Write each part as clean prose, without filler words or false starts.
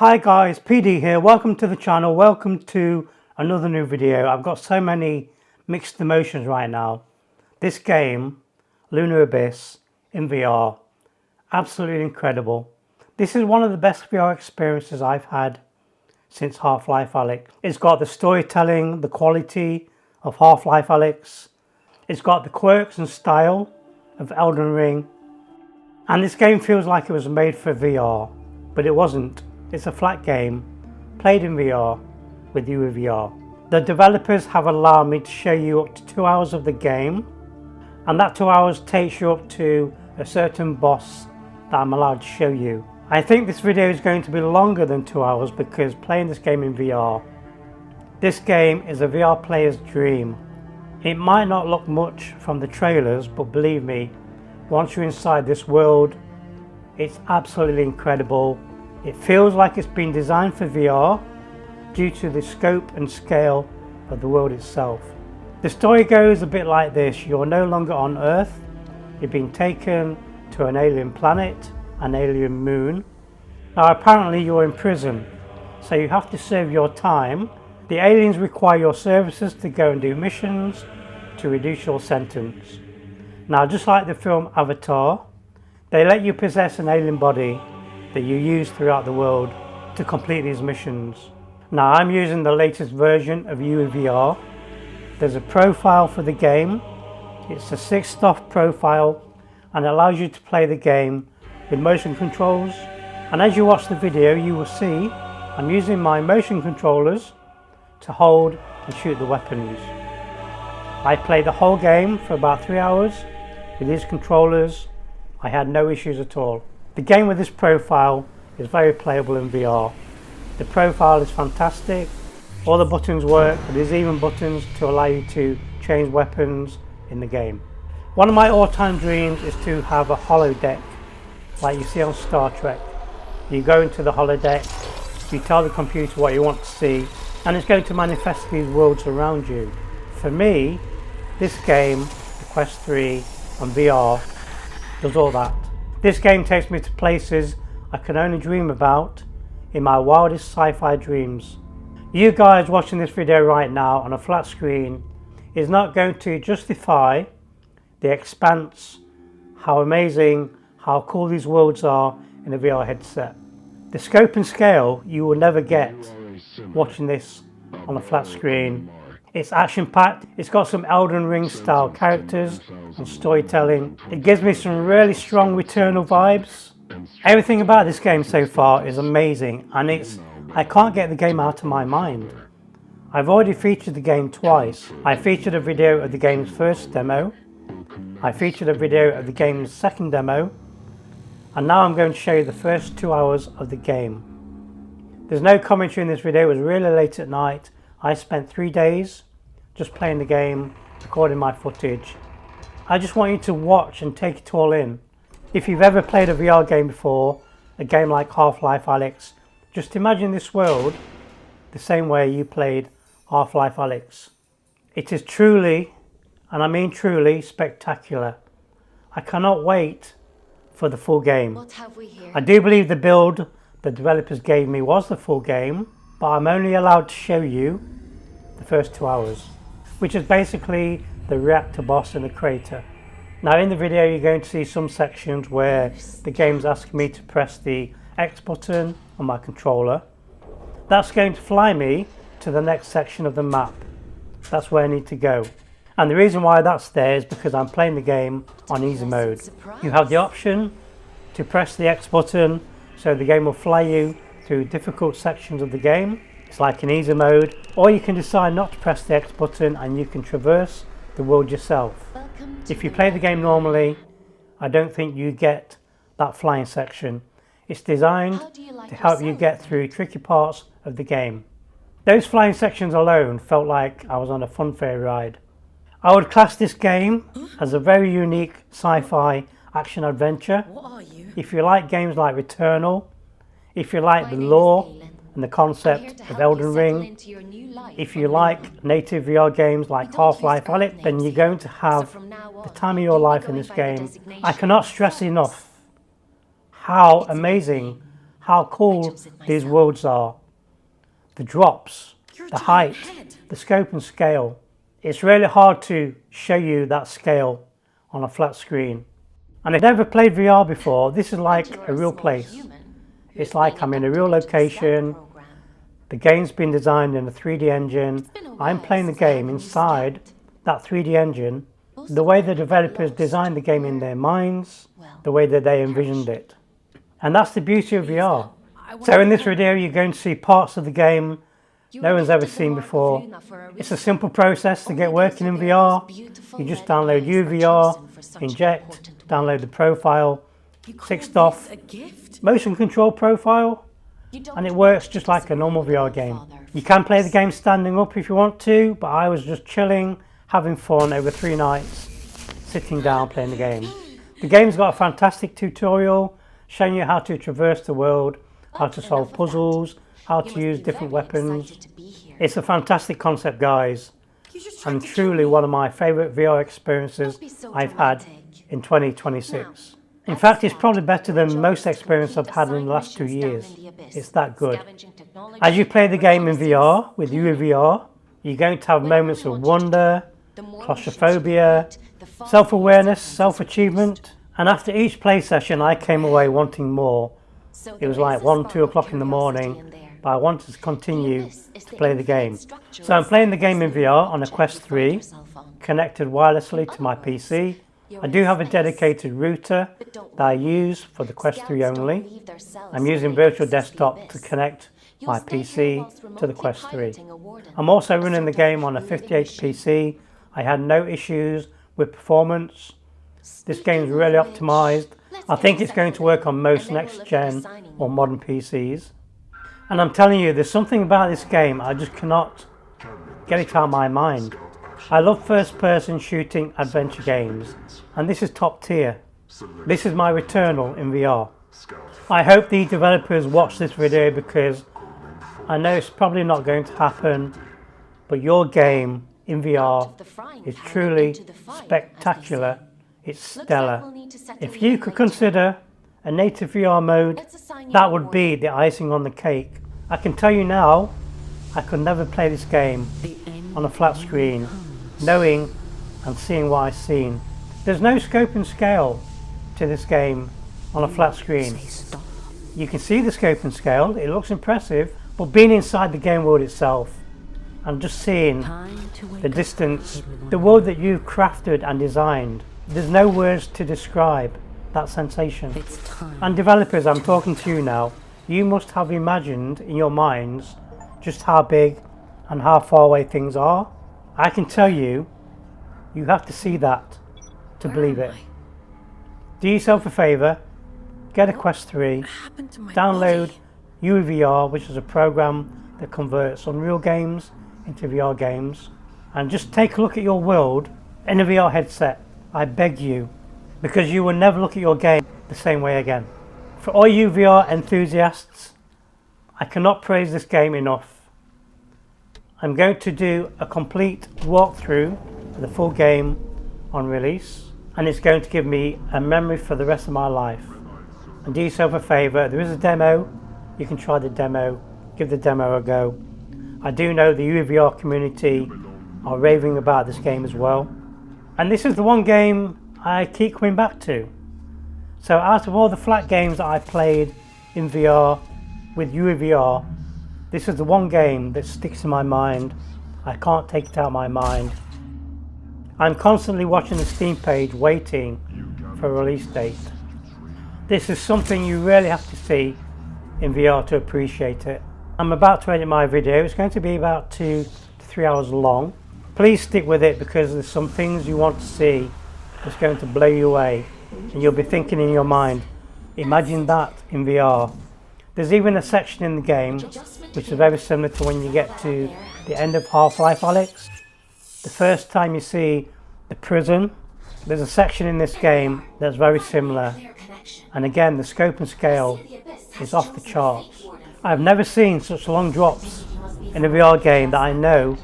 Hi guys, PD here. Welcome to the channel. Welcome to another new video. I've got so many mixed emotions right now. This game, Lunar Abyss in VR, absolutely incredible. This is one of the best VR experiences I've had since Half-Life Alyx. It's got the storytelling, the quality of Half-Life Alyx. It's got the quirks and style of Elden Ring. And this game feels like it was made for VR, but it wasn't. It's a flat game, played in VR with UEVR. The developers have allowed me to show you up to 2 hours of the game, and that 2 hours takes you up to a certain boss that I'm allowed to show you. I think this video is going to be longer than 2 hours because playing this game in VR, this game is a VR player's dream. It might not look much from the trailers, but believe me, once you're inside this world, it's absolutely incredible. It feels like it's been designed for VR due to the scope and scale of the world itself. The story goes a bit like this. You're no longer on Earth. You've been taken to an alien planet, an alien moon. Now apparently you're in prison, so you have to serve your time. The aliens require your services to go and do missions to reduce your sentence. Now just like the film Avatar, they let you possess an alien body that you use throughout the world to complete these missions. Now I'm using the latest version of UEVR. There's a profile for the game. It's a 6-stop profile and allows you to play the game with motion controls. And as you watch the video, you will see I'm using my motion controllers to hold and shoot the weapons. I played the whole game for about 3 hours with these controllers. I had no issues at all. The game with this profile is very playable in VR. The profile is fantastic. All the buttons work. There's even buttons to allow you to change weapons in the game. One of my all-time dreams is to have a holodeck like you see on Star Trek. You go into the holodeck, you tell the computer what you want to see, and it's going to manifest these worlds around you. For me, this game, the Quest 3 on VR, does all that. This game takes me to places I can only dream about in my wildest sci-fi dreams. You guys watching this video right now on a flat screen is not going to justify the expanse, how amazing, how cool these worlds are in a VR headset. The scope and scale you will never get watching this on a flat screen. It's action-packed, it's got some Elden Ring style characters and storytelling. It gives me some really strong Returnal vibes. Everything about this game so far is amazing, and I can't get the game out of my mind. I've already featured the game twice. I featured a video of the game's first demo, I featured a video of the game's second demo, and now I'm going to show you the first 2 hours of the game. There's no commentary in this video. It was really late at night. I spent 3 days just playing the game, recording my footage. I just want you to watch and take it all in. If you've ever played a VR game before, a game like Half-Life Alyx, just imagine this world the same way you played Half-Life Alyx. It is truly, and I mean truly, spectacular. I cannot wait for the full game. What have we here? I do believe the build the developers gave me was the full game, but I'm only allowed to show you the first 2 hours, which is basically the Reactor Boss in the crater. Now in the video you're going to see some sections where the game's asking me to press the X button on my controller. That's going to fly me to the next section of the map. That's where I need to go. And the reason why that's there is because I'm playing the game on easy mode. You have the option to press the X button so the game will fly you through difficult sections of the game. It's like an easy mode, or you can decide not to press the X button and you can traverse the world yourself. If you play the game normally, I don't think you get that flying section. It's designed to help you get through tricky parts of the game. Those flying sections alone felt like I was on a fun fair ride. I would class this game as a very unique sci-fi action adventure. If you like games like Returnal, if you like the lore and the concept of Elden Ring, if you like native VR games like Half-Life Alyx, then you're going to have the time of your life in this game. I cannot stress enough how amazing how cool these worlds are. The drops, the height, the scope and scale. It's really hard to show you that scale on a flat screen. And if you've never played VR before, this is like a real place. It's like I'm in a real location. The game's been designed in a 3D engine. I'm playing the game inside that 3D engine, the way the developers designed the game in their minds, the way that they envisioned it. And that's the beauty of VR. So in this video, you're going to see parts of the game no one's ever seen before. It's a simple process to get working in VR. You just download UEVR, inject, download the profile, 6-off, motion control profile, and it works just like a normal VR game. You can play the game standing up if you want to, but I was just chilling, having fun over 3 nights, sitting down playing the game. The game's got a fantastic tutorial showing you how to traverse the world, how to solve puzzles, how to use different weapons. It's a fantastic concept, guys, and truly one of my favourite VR experiences I've had in 2026. In fact, it's probably better than most experience I've had in the last 2 years. It's that good. As you play the game in VR with UEVR, you're going to have moments of wonder, claustrophobia, self-awareness, self-achievement, and after each play session I came away wanting more. It was like 1, 2 o'clock in the morning, but I wanted to continue to play the game. So I'm playing the game in VR on a Quest 3, connected wirelessly to my PC. I do have a dedicated router that I use for the Quest 3 only. I'm using virtual desktop to connect my PC to the Quest 3. I'm also running the game on a 50H PC. I had no issues with performance. This game is really optimized. I think it's going to work on most next-gen or modern PCs. And I'm telling you, there's something about this game, I just cannot get it out of my mind. I love first-person shooting adventure games, and this is top tier. This is my Returnal in VR. I hope the developers watch this video because I know it's probably not going to happen, but your game in VR is truly spectacular. It's stellar. If you could consider a native VR mode, that would be the icing on the cake. I can tell you now, I could never play this game on a flat screen, knowing and seeing what I've seen. There's no scope and scale to this game on a flat screen. You can see the scope and scale, it looks impressive, but being inside the game world itself and just seeing the distance, the world that you've crafted and designed, there's no words to describe that sensation. And developers, I'm talking to you now, you must have imagined in your minds just how big and how far away things are. I can tell you, you have to see that to believe it. Do yourself a favour, get a Quest 3, download UEVR, which is a program that converts Unreal games into VR games, and just take a look at your world in a VR headset. I beg you, because you will never look at your game the same way again. For all you VR enthusiasts, I cannot praise this game enough. I'm going to do a complete walkthrough of the full game on release, and it's going to give me a memory for the rest of my life. And do yourself a favour, there is a demo, you can try the demo, give the demo a go. I do know the UEVR community are raving about this game as well. And this is the one game I keep coming back to. So out of all the flat games that I played in VR with UEVR, this is the one game that sticks in my mind. I can't take it out of my mind. I'm constantly watching the Steam page waiting for a release date. This is something you really have to see in VR to appreciate it. I'm about to edit my video. It's going to be about 2 to 3 hours long. Please stick with it because there's some things you want to see that's going to blow you away, and you'll be thinking in your mind, imagine that in VR. There's even a section in the game which is very similar to when you get to the end of Half-Life Alyx. The first time you see the prison, there's a section in this game that's very similar, and again the scope and scale is off the charts. I've never seen such long drops in a VR game that I know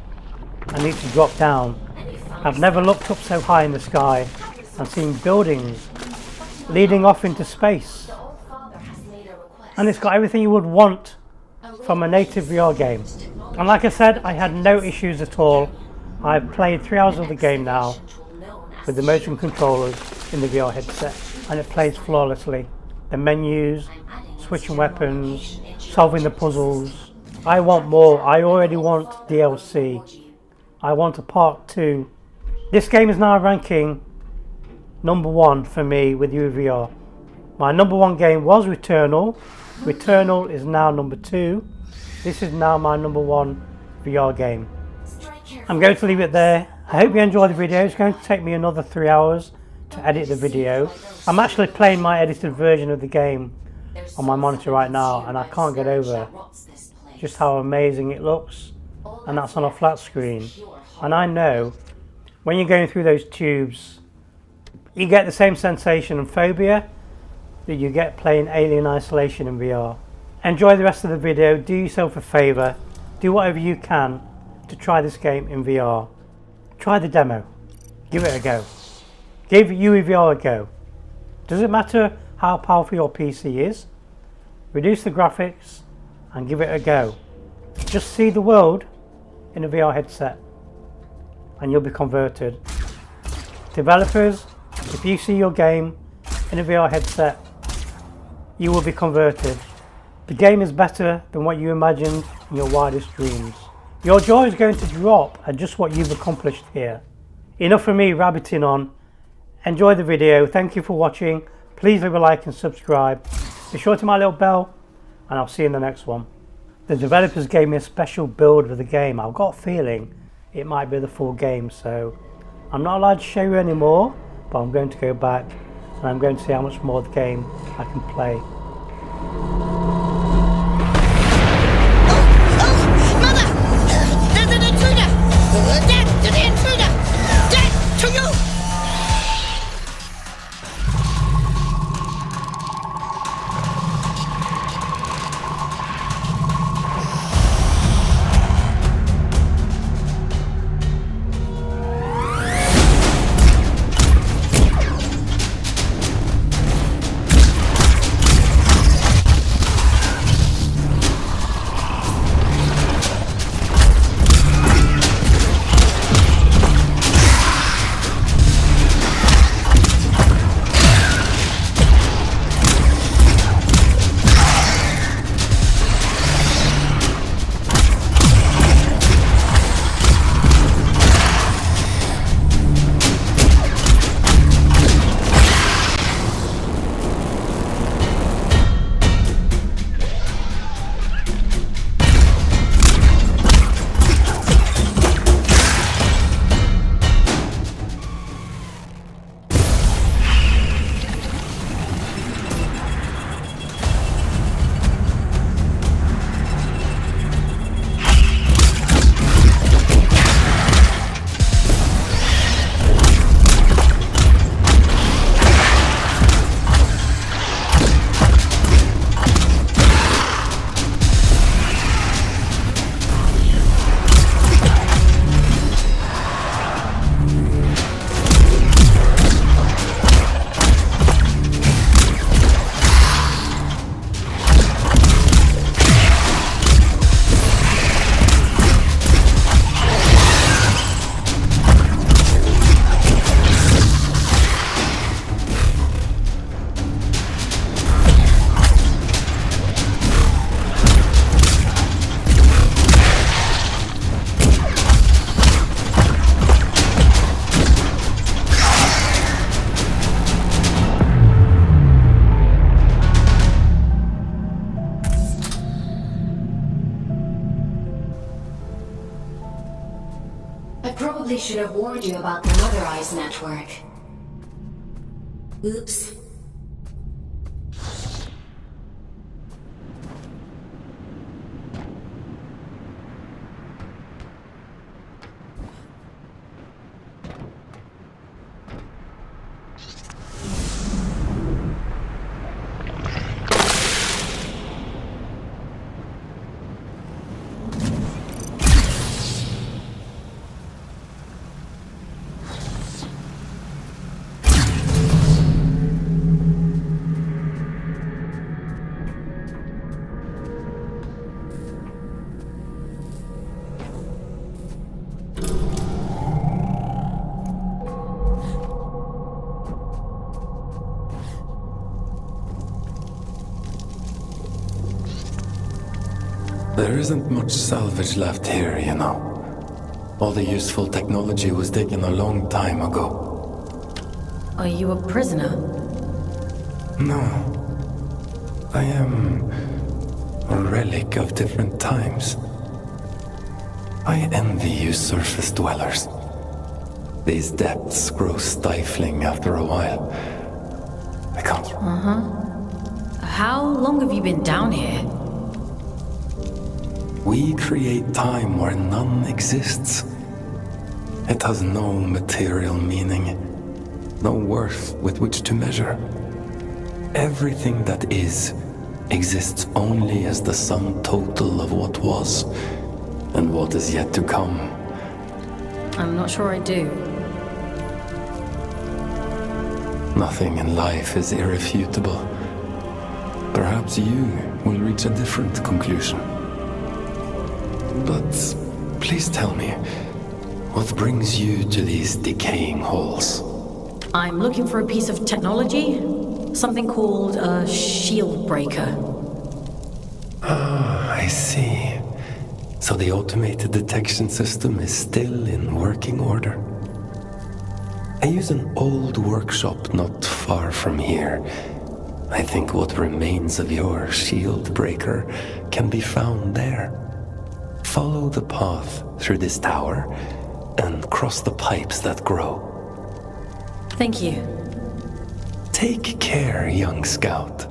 I need to drop down. I've never looked up so high in the sky and seen buildings leading off into space. and it's got everything you would want from a native VR game. And like I said, I had no issues at all. I've played 3 hours of the game now with the motion controllers in the VR headset, and it plays flawlessly. The menus, switching weapons, solving the puzzles. I want more. I already want DLC. I want a part 2. This game is now ranking #1 for me with UEVR. My #1 game was Returnal. Returnal is now #2. This is now my #1 VR game. I'm going to leave it there. I hope you enjoyed the video. It's going to take me another 3 hours to edit the video. I'm actually playing my edited version of the game on my monitor right now, and I can't get over just how amazing it looks, and that's on a flat screen. And I know when you're going through those tubes, you get the same sensation and phobia that you get playing Alien Isolation in VR. Enjoy the rest of the video. Do yourself a favour, do whatever you can to try this game in VR. Try the demo, give it a go, give UEVR a go. Does it matter how powerful your PC is? Reduce the graphics and give it a go. Just see the world in a VR headset and you'll be converted. Developers, if you see your game in a VR headset, you will be converted. The game is better than what you imagined in your wildest dreams. Your jaw is going to drop at just what you've accomplished here. Enough for me rabbiting on. Enjoy the video. Thank you for watching. Please leave a like and subscribe. Be sure to my little bell, and I'll see you in the next one. The developers gave me a special build of the game. I've got a feeling it might be the full game, so I'm not allowed to show you anymore, but I'm going to go back and I'm going to see how much more of the game I can play. Probably should have warned you about the Mother Eyes network. Oops. There isn't much salvage left here, you know. All the useful technology was taken a long time ago. Are you a prisoner? No. I am a relic of different times. I envy you surface dwellers. These depths grow stifling after a while. I can't... How long have you been down here? We create time where none exists. It has no material meaning, no worth with which to measure. Everything that is exists only as the sum total of what was and what is yet to come. I'm not sure I do. Nothing in life is irrefutable. Perhaps you will reach a different conclusion. But please tell me, what brings you to these decaying halls? I'm looking for a piece of technology. Something called a shield breaker. Ah, I see. So the automated detection system is still in working order. I use an old workshop not far from here. I think what remains of your shield breaker can be found there. Follow the path through this tower and cross the pipes that grow. Thank you. Take care, young scout.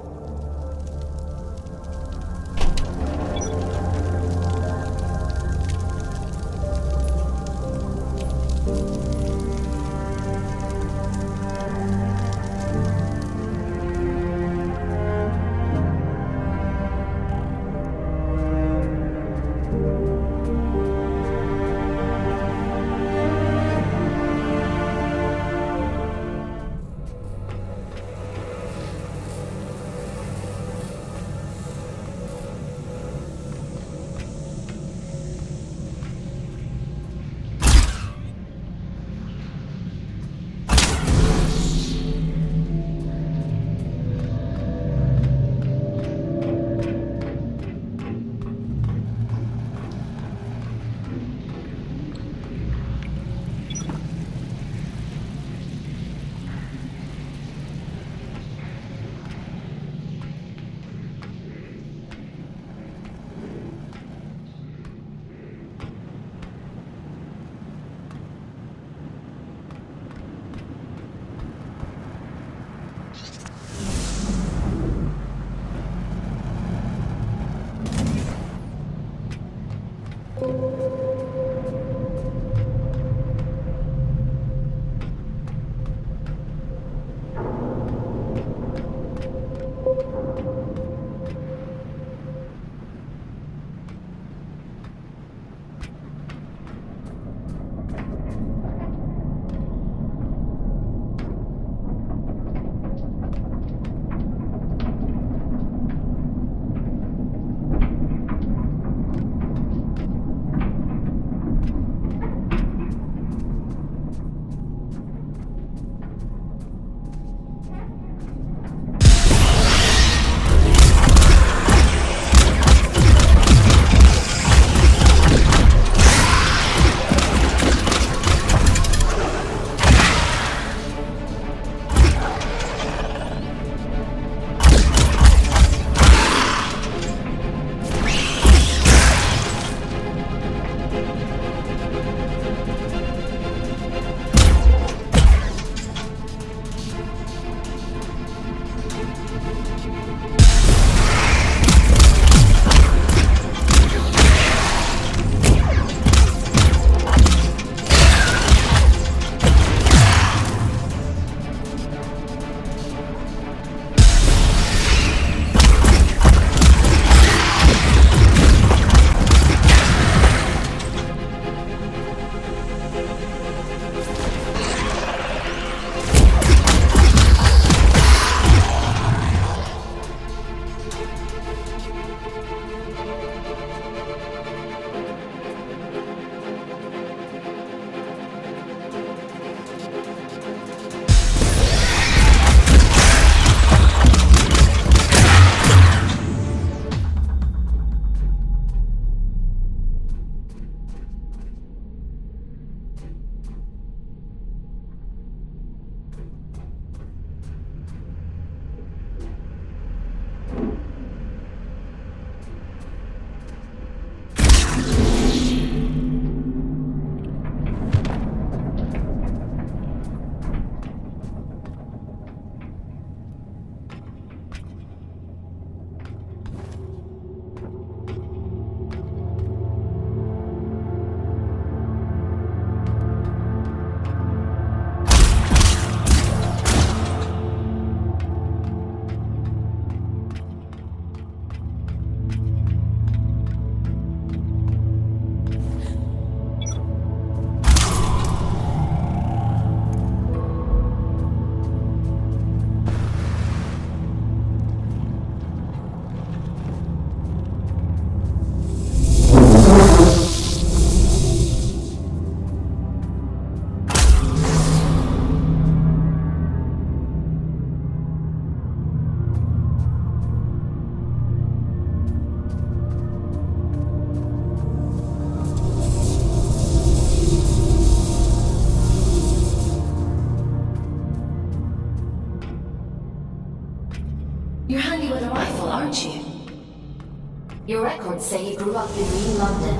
Your records say you grew up in New London.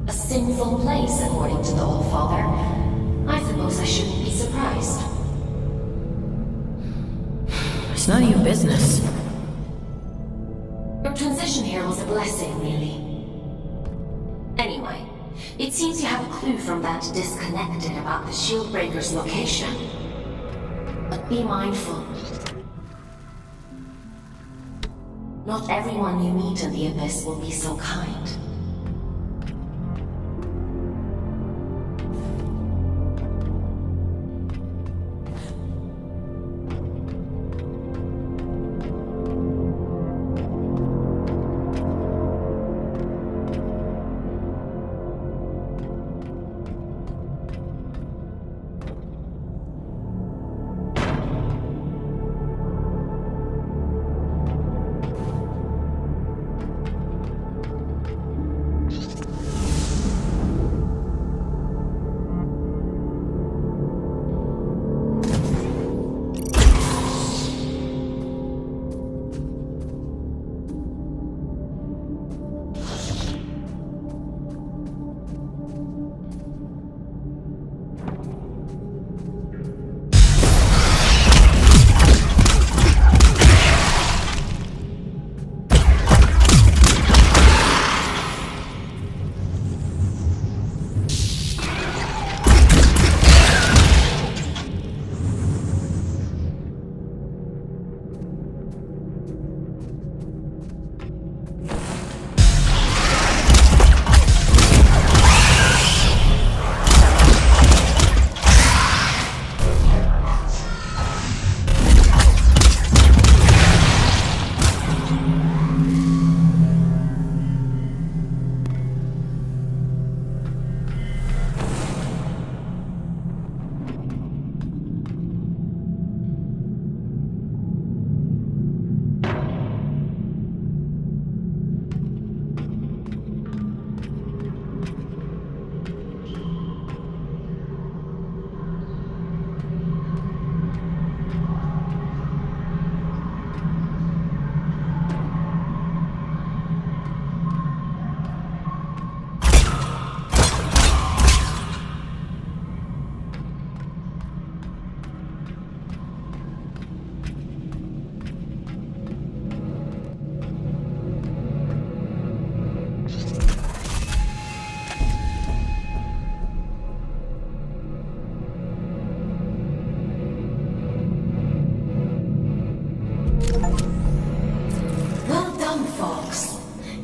A sinful place, according to the Old Father. I suppose I shouldn't be surprised. It's none of your business. Your transition here was a blessing, really. Anyway, it seems you have a clue from that disconnected about the Shieldbreaker's location. But be mindful. Not everyone you meet in the Abyss will be so kind.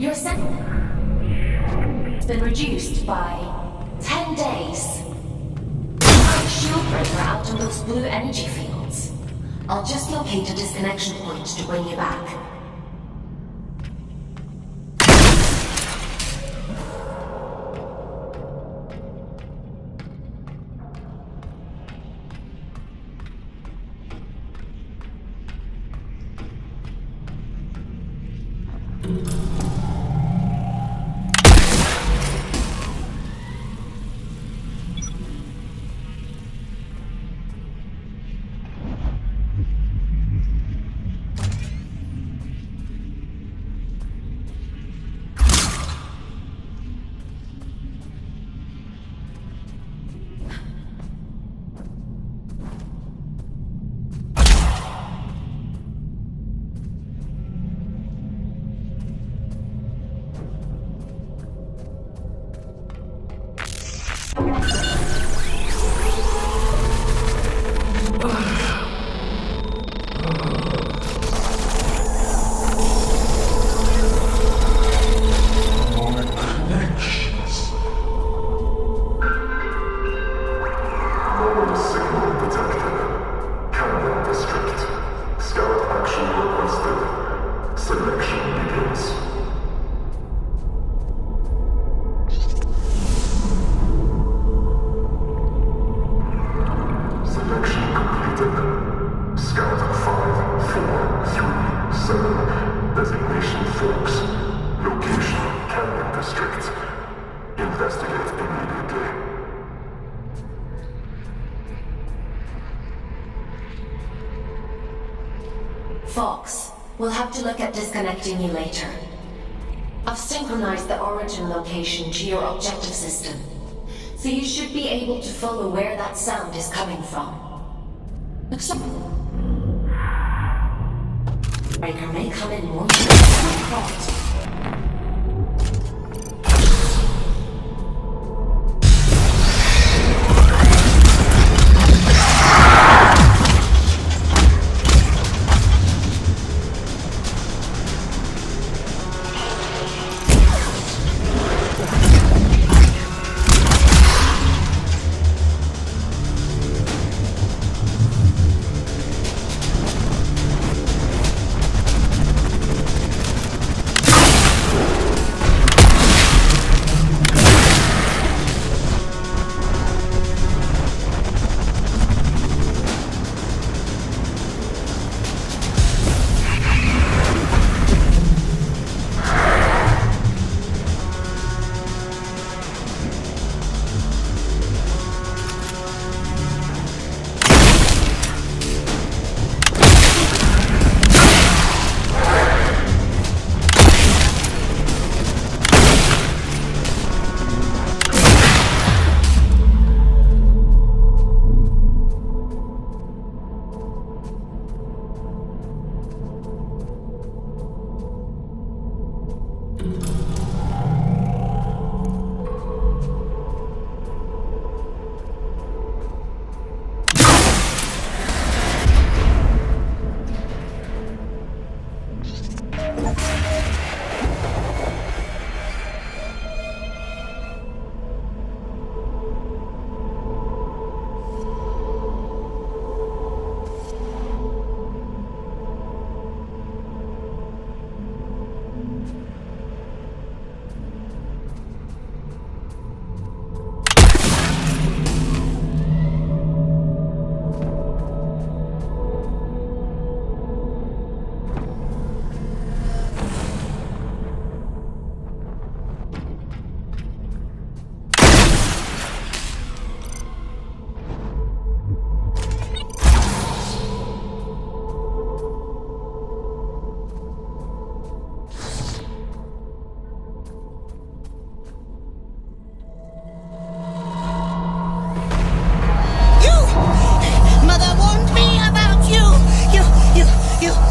Your sentence has been reduced by 10 days. Find Shieldbreaker out in those blue energy fields. I'll just locate a disconnection point to bring you back. to look at disconnecting you later. I've synchronized the origin location to your objective system, so you should be able to follow where that sound is coming from. Breaker may come in more than thought.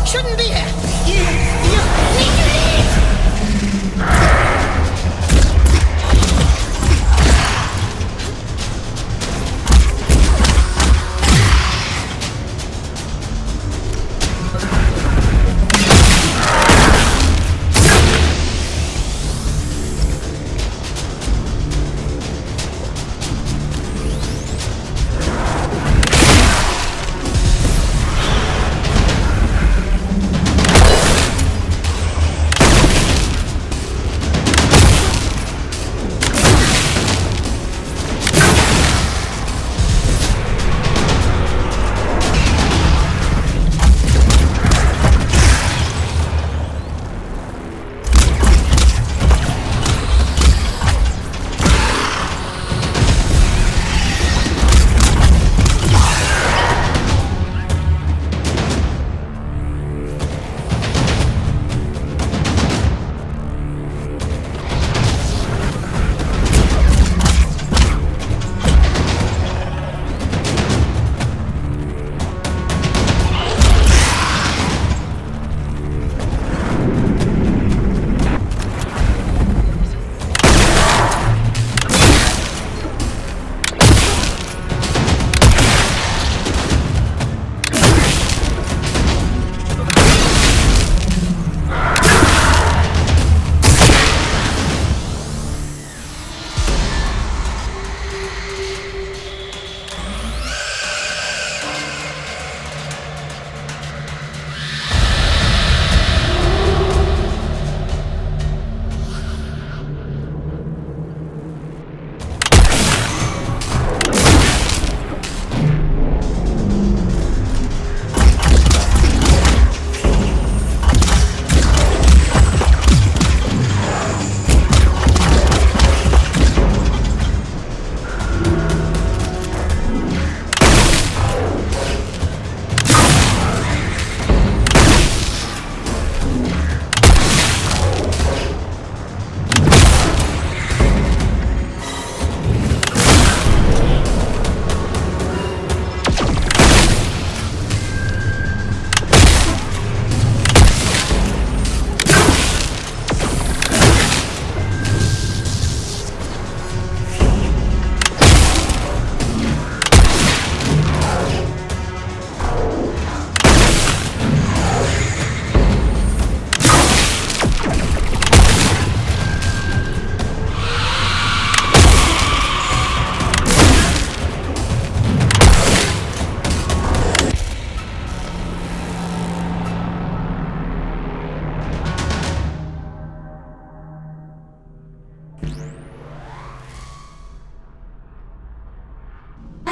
Shouldn't be here. You need to leave.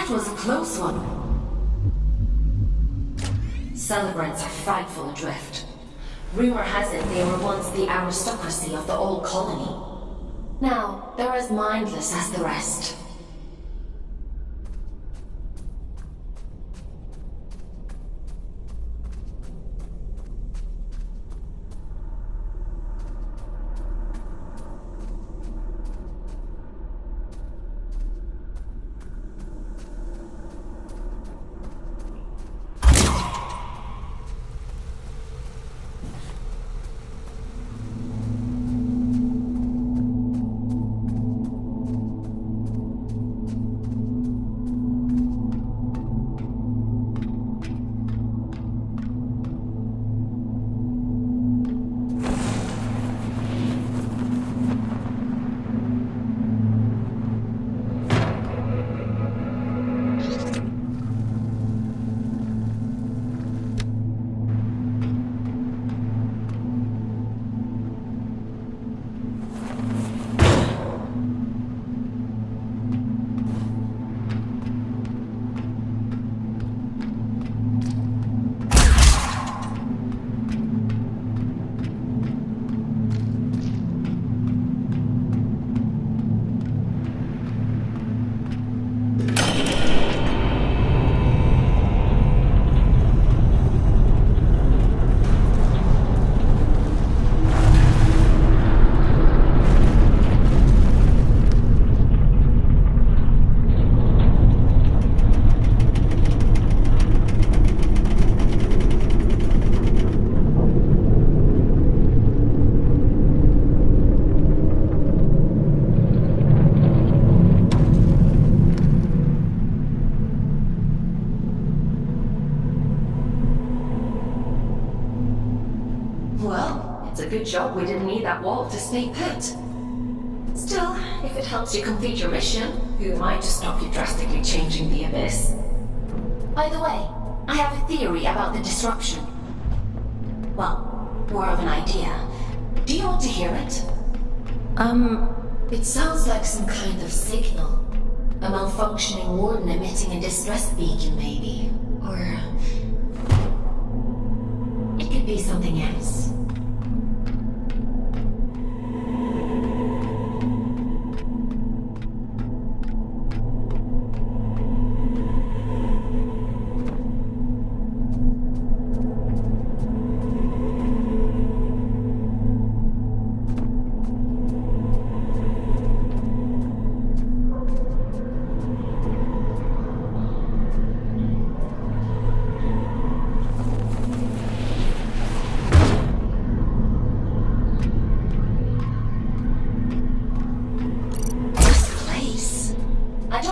That was a close one. Celebrants are frightful adrift. Rumor has it they were once the aristocracy of the old colony. Now, they're as mindless as the rest. Well, it's a good job we didn't need that wall to stay put. Still, if it helps you complete your mission, who am I to stop you drastically changing the abyss? By the way, I have a theory about the disruption. Well, more of an idea. Do you want to hear it? It sounds like some kind of signal. A malfunctioning warden emitting a distress beacon, maybe. Or it could be something else.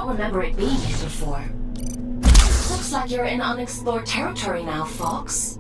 Remember it being here before. Looks like you're in unexplored territory now, Fawkes.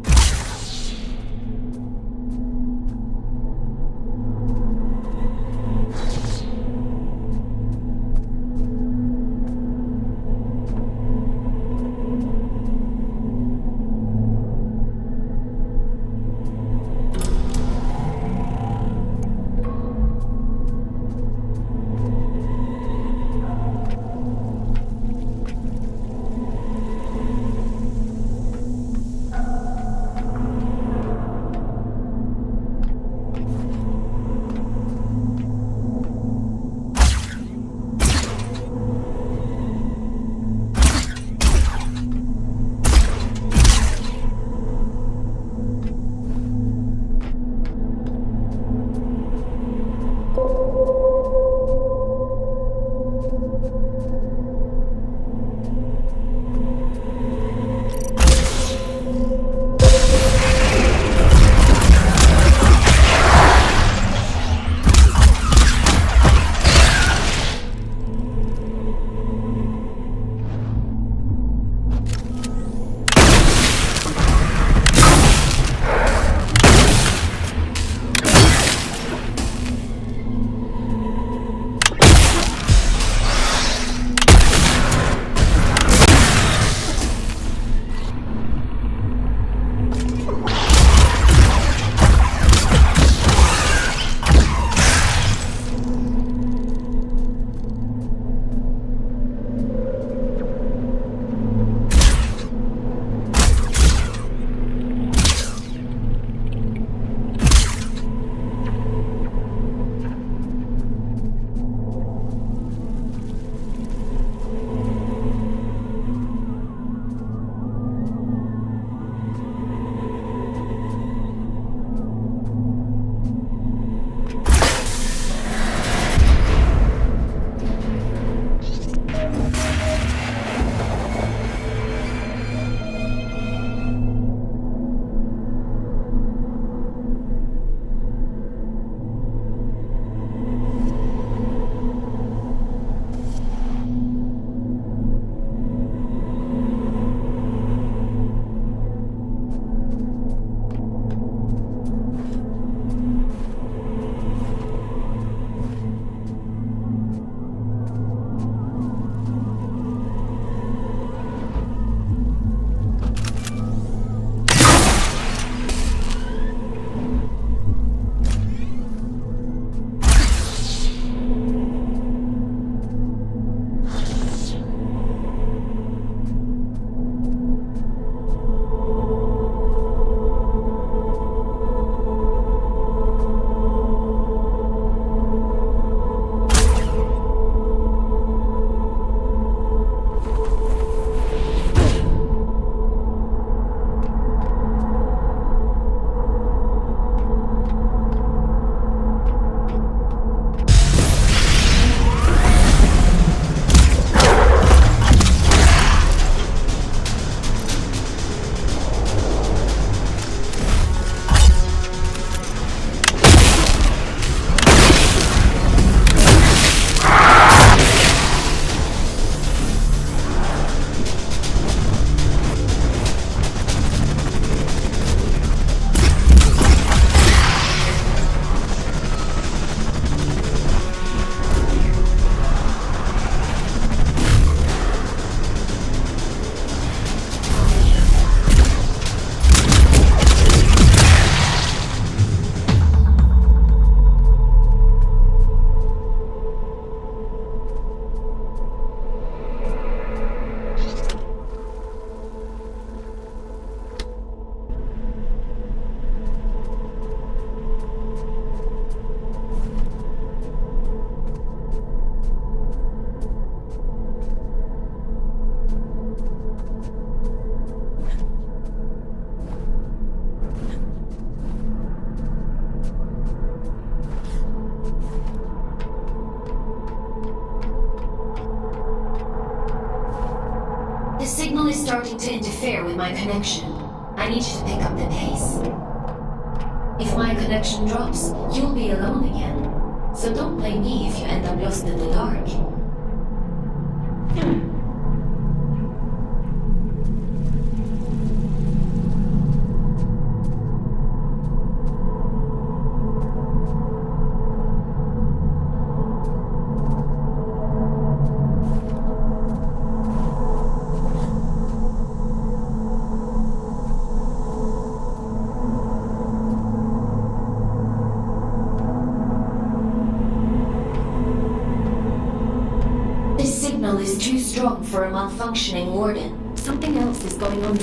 starting to interfere with my connection. I need you to pick up the pace. If my connection drops, you'll be alone again. So don't blame me if you end up lost in the dark. Is too strong for a malfunctioning warden. Something else is going on.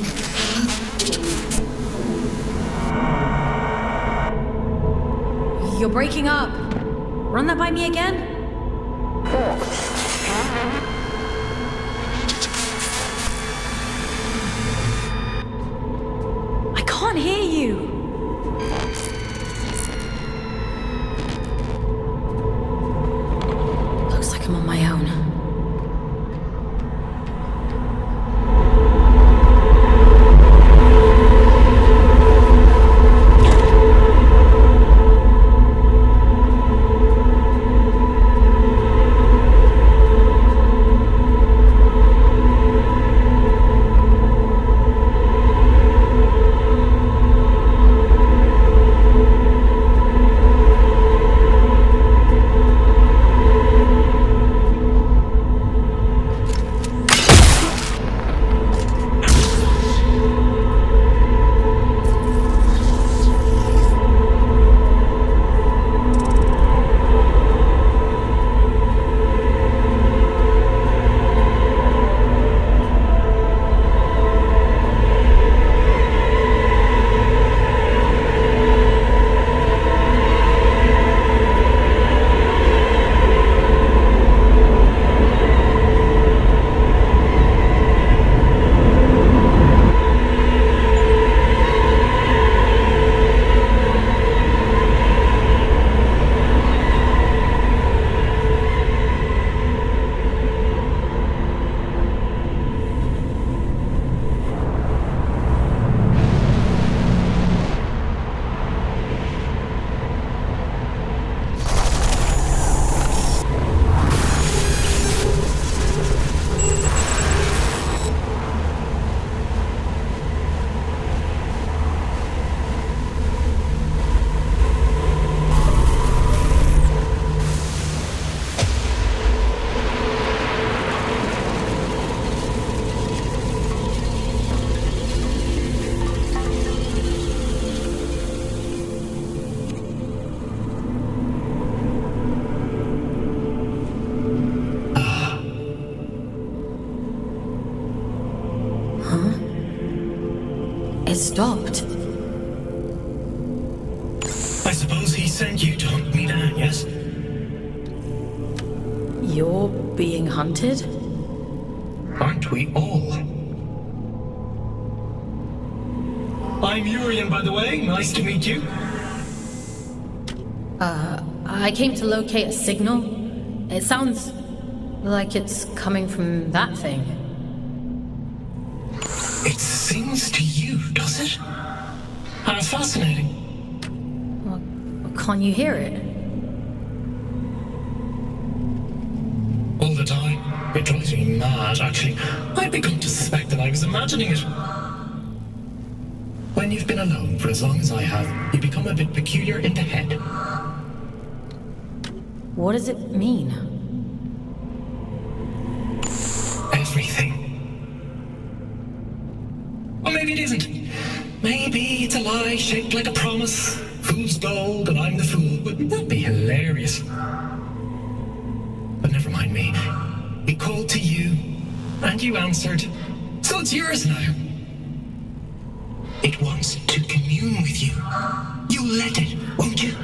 You're breaking up. Run that by me again? I can't hear you. Looks like I'm on my own. It stopped. I suppose he sent you to hunt me down, yes? You're being hunted? Aren't we all? I'm Urian, by the way. Nice to meet you. I came to locate a signal. It sounds like it's coming from that thing. It sings to you, does it? How fascinating. Well, can't you hear it? All the time. It drives me mad, actually. I've begun to suspect that I was imagining it. When you've been alone for as long as I have, you become a bit peculiar in the head. What does it mean? Everything. Or maybe it isn't. Maybe it's a lie shaped like a promise. Fool's gold and I'm the fool. Wouldn't that be hilarious? But never mind me. It called to you, and you answered. So it's yours now. It wants to commune with you. You'll let it, won't you?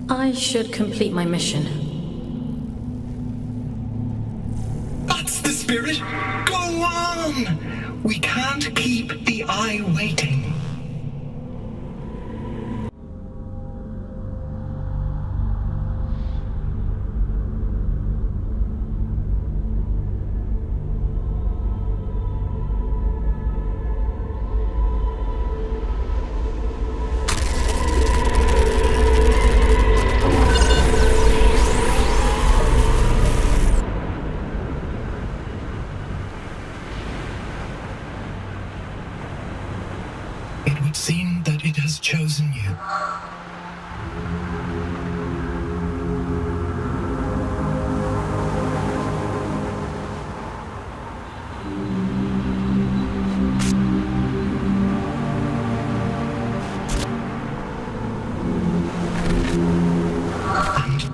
I should complete my mission. That's the spirit. Go on! We can't keep the eye waiting.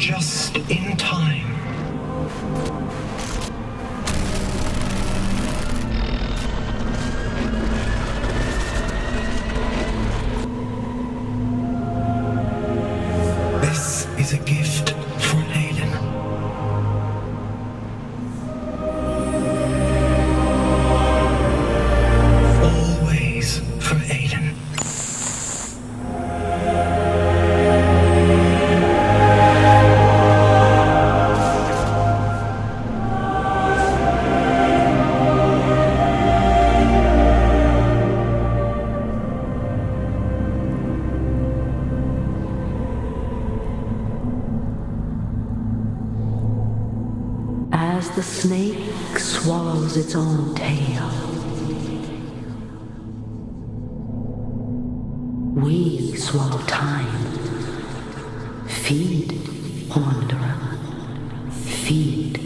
just in time. This is a gift for Aiden. Always for Aiden. As the snake swallows its own tail, we swallow time. Feed, wanderer. Feed.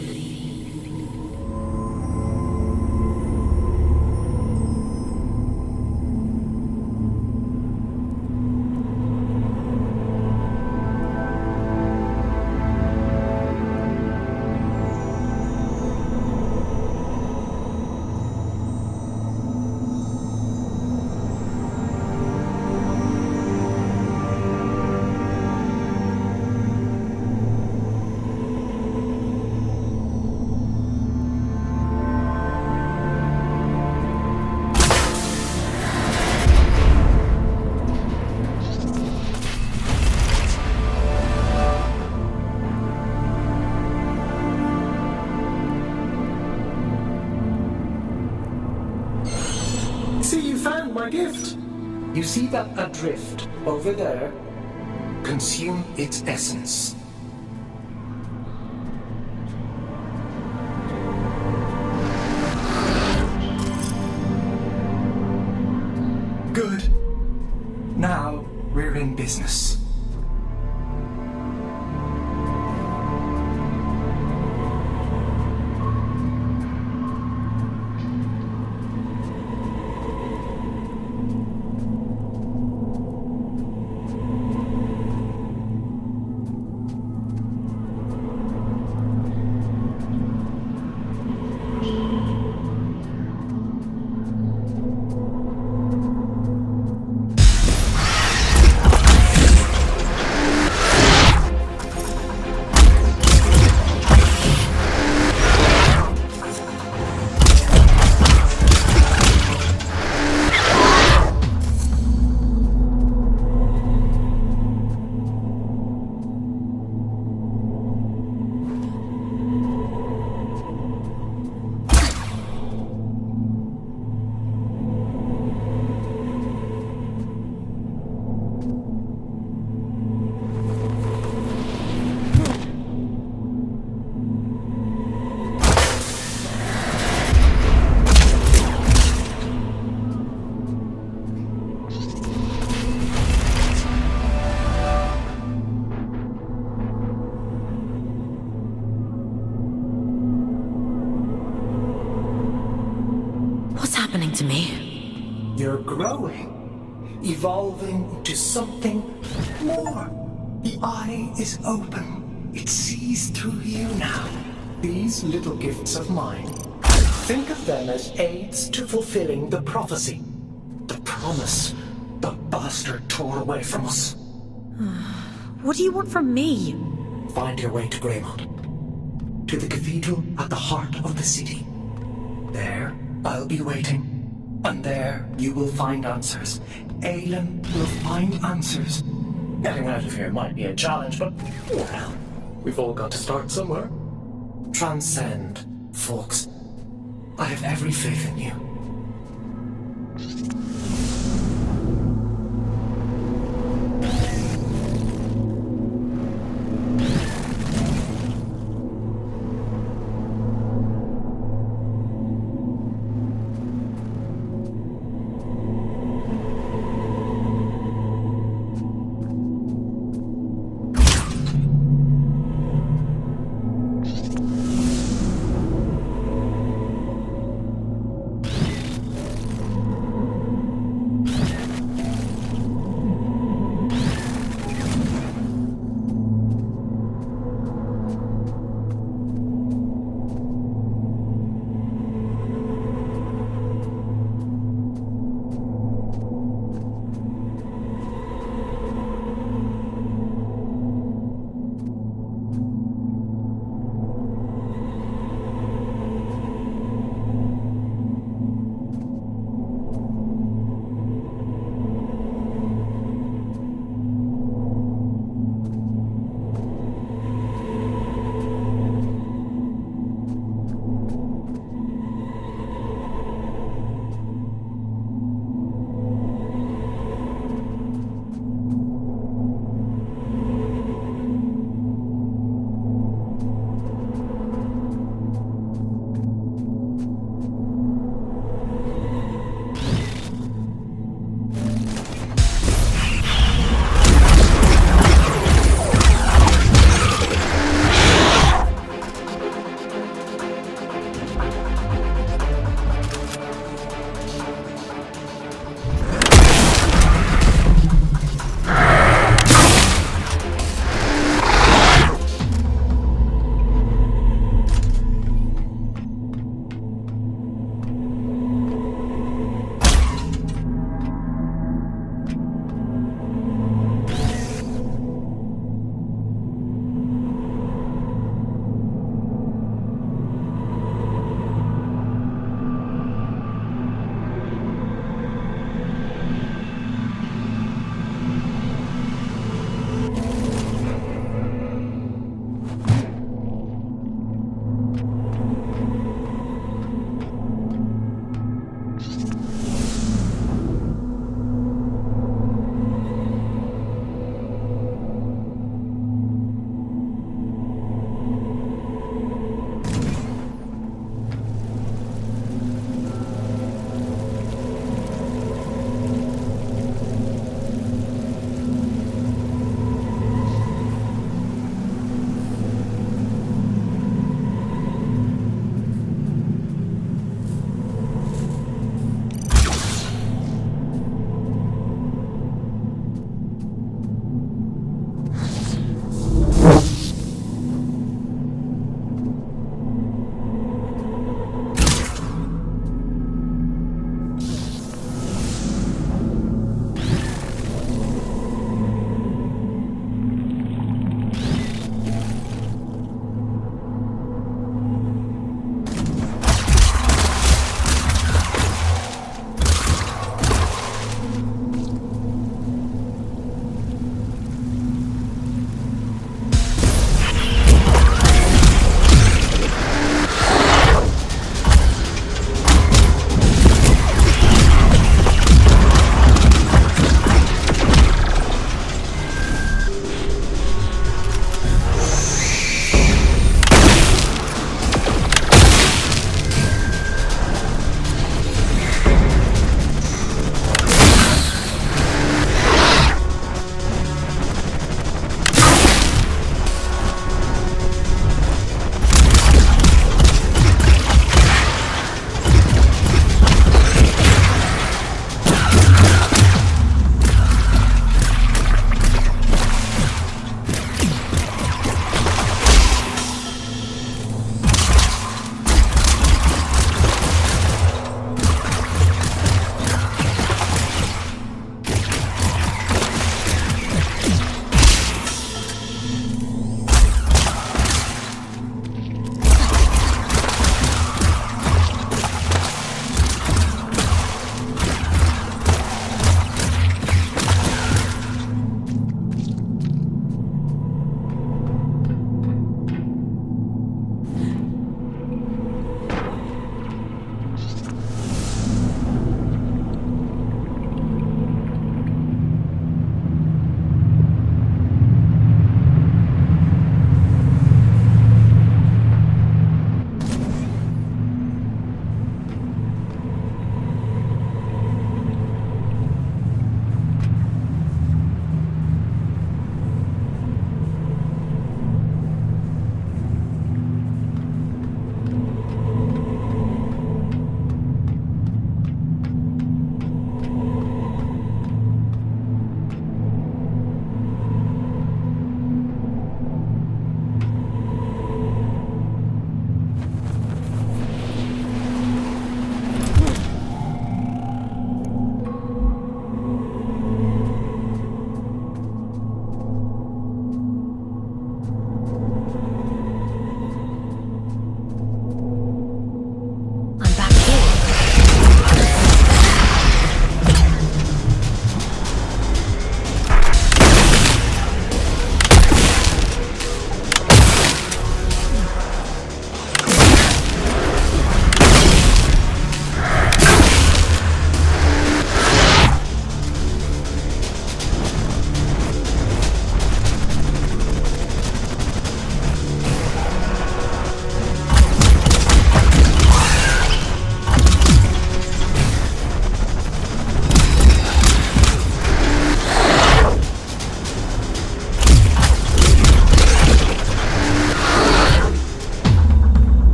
See, you found my gift. You see that adrift over there? Consume its essence. Good. Now we're in business. What's happening to me? You're growing, evolving into something more. The eye is open. It sees through you now. These little gifts of mine, think of them as aids to fulfilling the prophecy. The promise the bastard tore away from us. What do you want from me? Find your way to Greymont, to the cathedral at the heart of the city. There, I'll be waiting, and there you will find answers. Aelin will find answers. Getting out of here might be a challenge, but, well, we've all got to start somewhere. Transcend, Fawkes. I have every faith in you.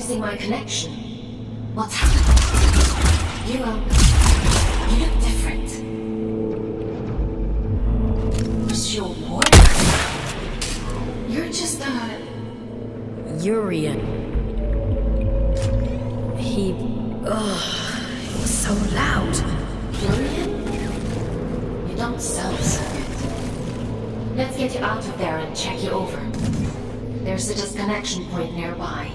losing my connection. What's happening? You look different. Who's your warrior? You're just Urian. He was so loud. Urian? You don't sound so good. Let's get you out of there and check you over. There's a disconnection point nearby.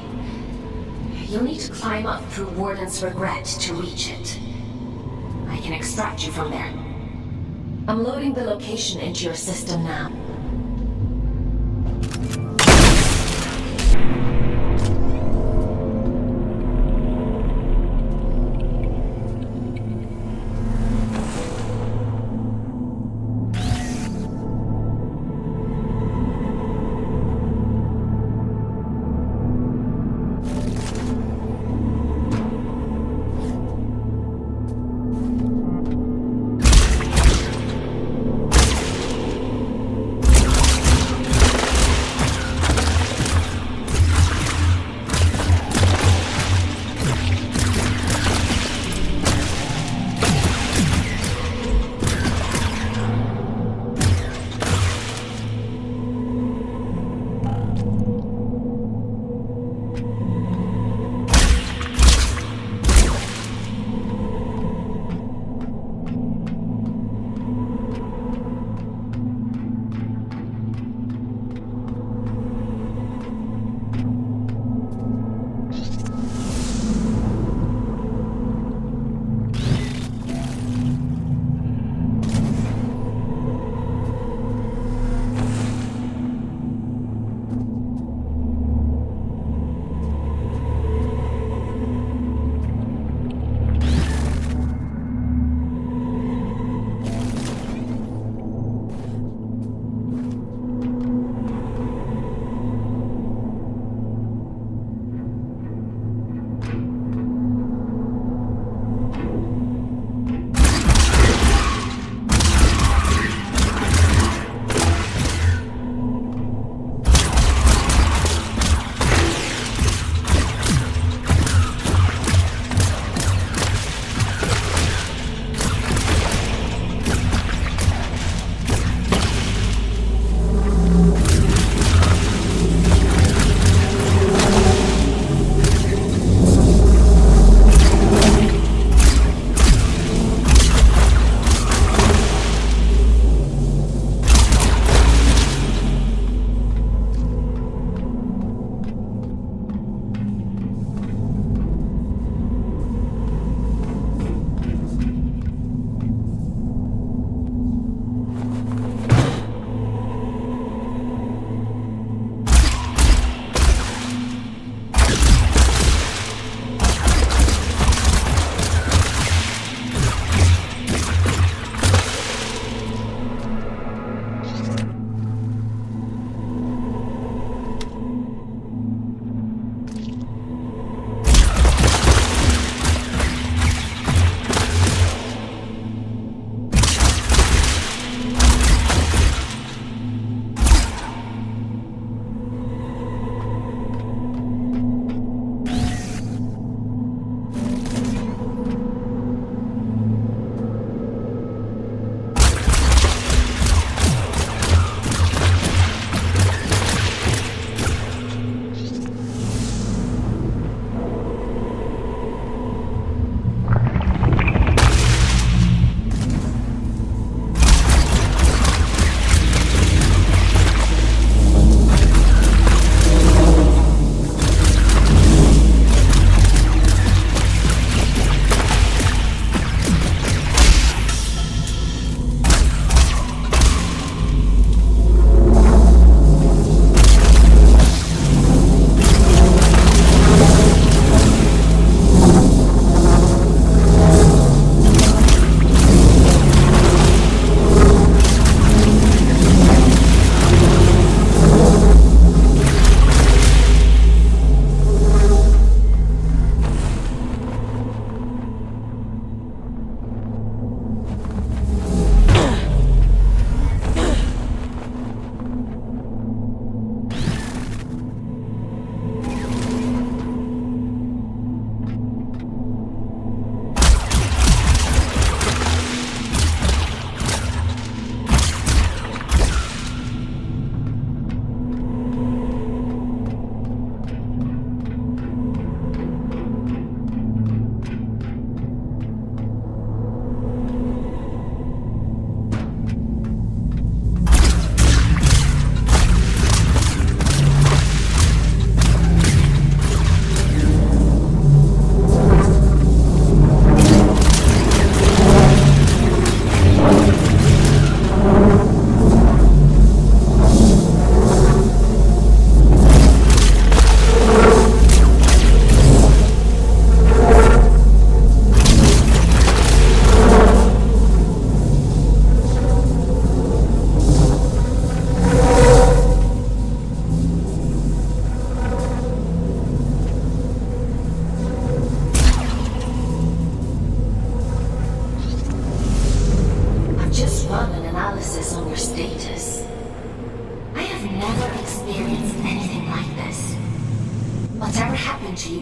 You'll need to climb up through Warden's Regret to reach it. I can extract you from there. I'm loading the location into your system now.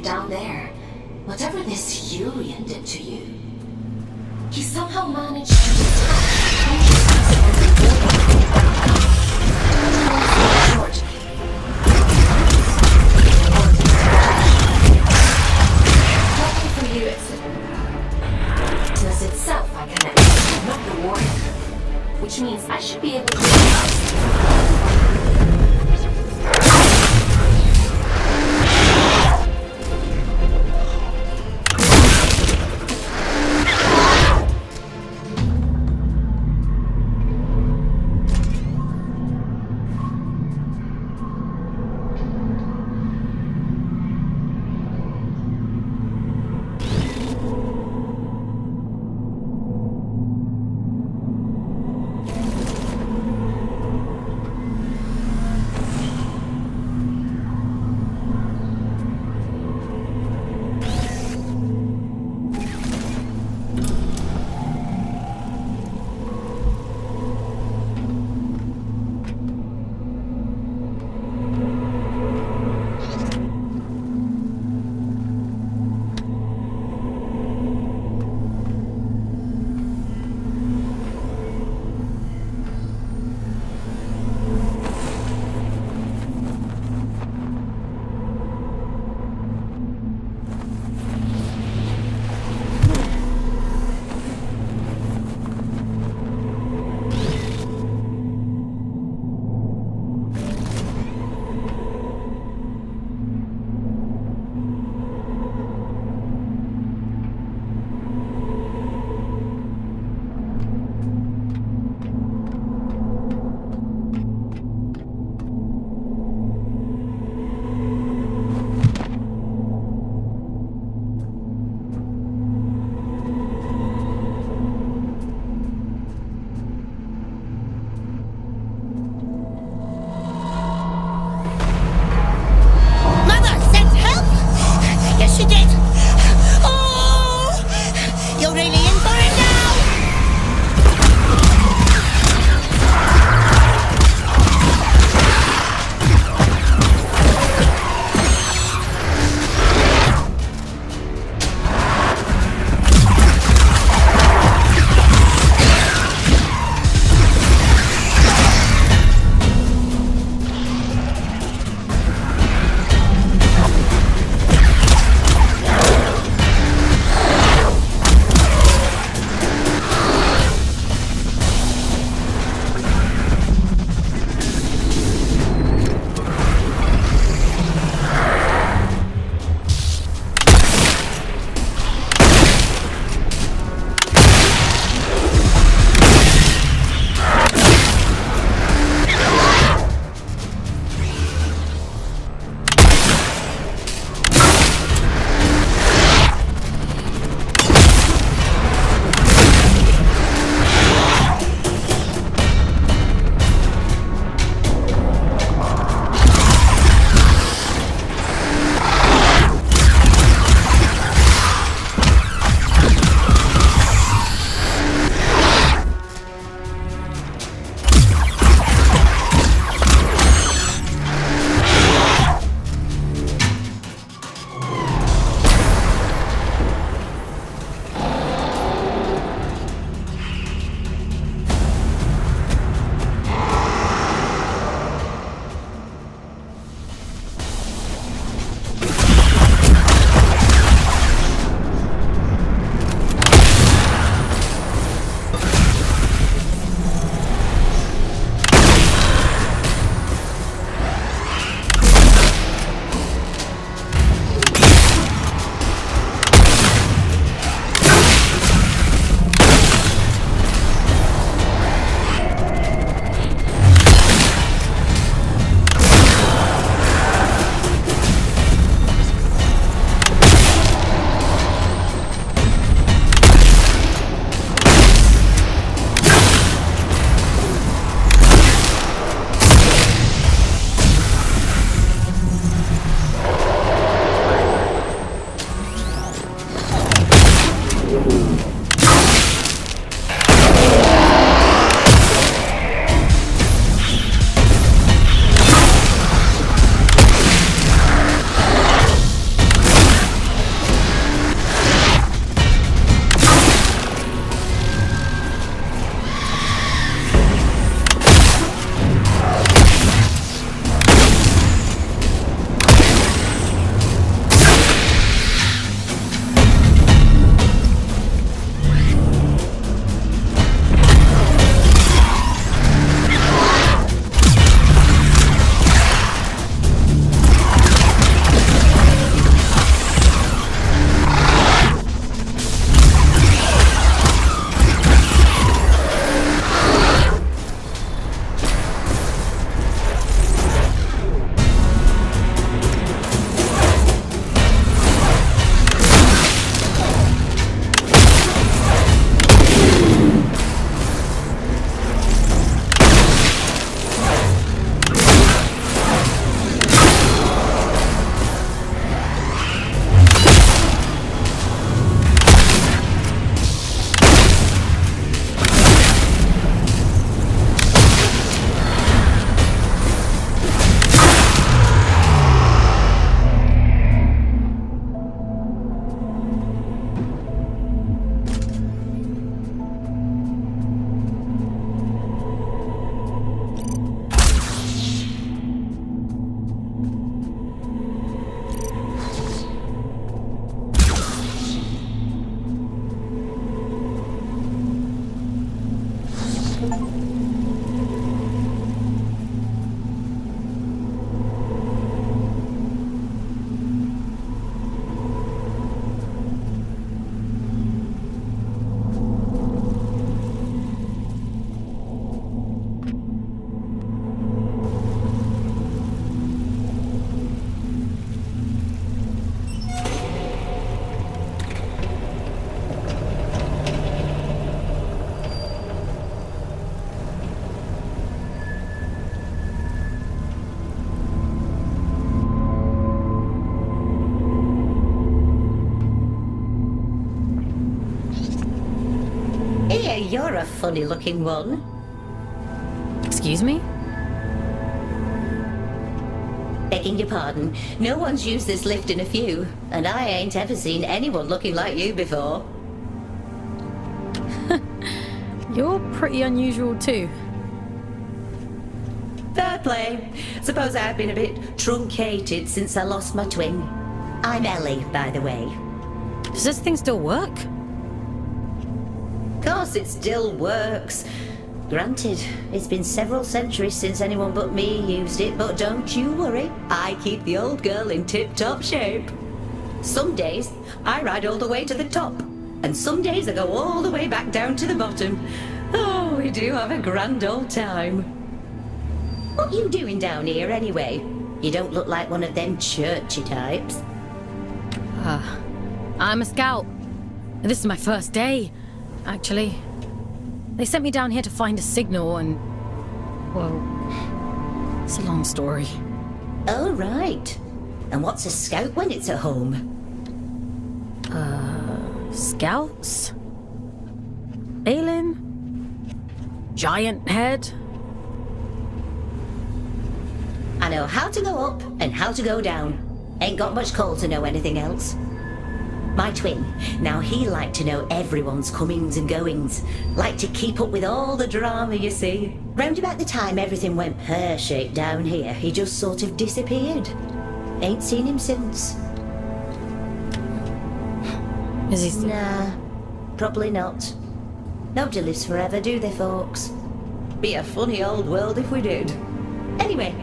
down there, whatever this Urian did to you, he somehow managed to detach consciousness from the body. Short. Luckily for you, it's the business itself I connect, not the warrior, which means I should be able to Hey, you're a funny-looking one. Excuse me? Begging your pardon, no one's used this lift in a few, and I ain't ever seen anyone looking like you before. You're pretty unusual too. Fair play. Suppose I've been a bit truncated since I lost my twin. I'm Ellie, by the way. Does this thing still work? Course it still works. Granted, it's been several centuries since anyone but me used it, but don't you worry, I keep the old girl in tip-top shape. Some days, I ride all the way to the top, and some days I go all the way back down to the bottom. Oh, we do have a grand old time. What you doing down here, anyway? You don't look like one of them churchy types. I'm a scout. This is my first day, actually. They sent me down here to find a signal and... well... it's a long story. Oh, right. And what's a scout when it's at home? Scouts? Alien? Giant head? I know how to go up and how to go down. Ain't got much call to know anything else. My twin, now he liked to know everyone's comings and goings. Liked to keep up with all the drama, you see. Round about the time everything went pear-shaped down here, he just sort of disappeared. Ain't seen him since. Is he... Nah, probably not. Nobody lives forever, do they, Fawkes? Be a funny old world if we did. Anyway,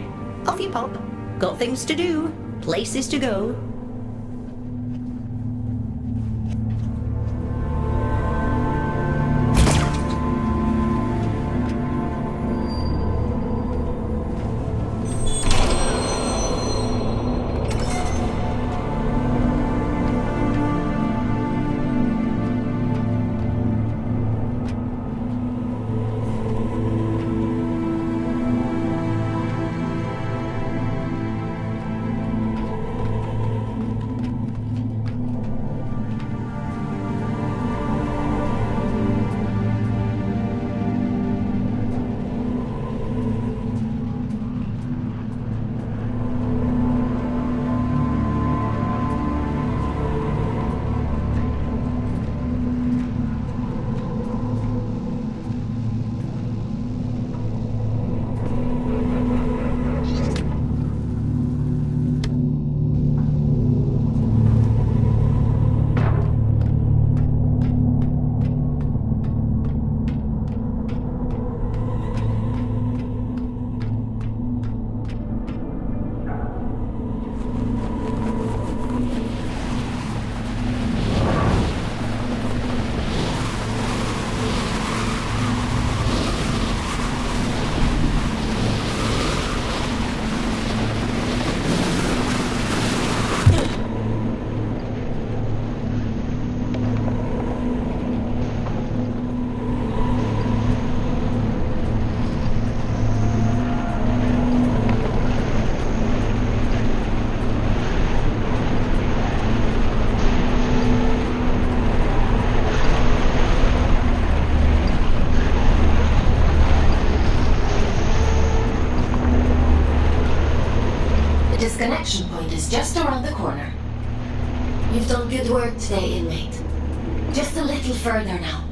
off you pop. Got things to do, places to go. Disconnection point is just around the corner. You've done good work today, inmate. Just a little further now.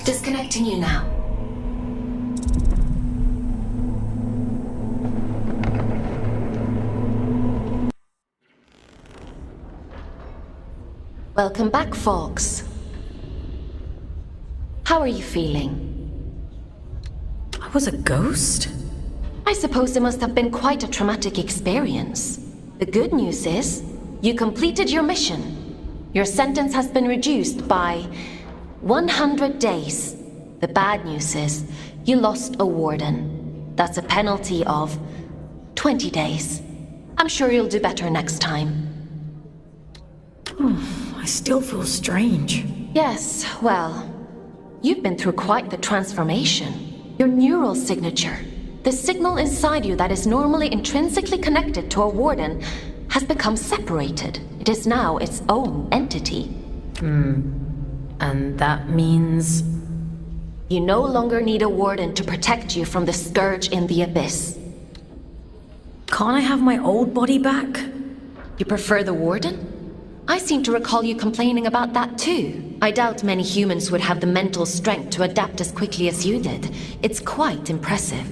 Disconnecting you now. Welcome back, Fawkes. How are you feeling? I was a ghost? I suppose it must have been quite a traumatic experience. The good news is, you completed your mission. Your sentence has been reduced by 100 days. The bad news is, you lost a warden. That's a penalty of 20 days. I'm sure you'll do better next time. I still feel strange. Yes, well, you've been through quite the transformation. Your neural signature, the signal inside you that is normally intrinsically connected to a warden, has become separated. It is now its own entity. And that means... You no longer need a warden to protect you from the scourge in the abyss. Can't I have my old body back? You prefer the warden? I seem to recall you complaining about that too. I doubt many humans would have the mental strength to adapt as quickly as you did. It's quite impressive.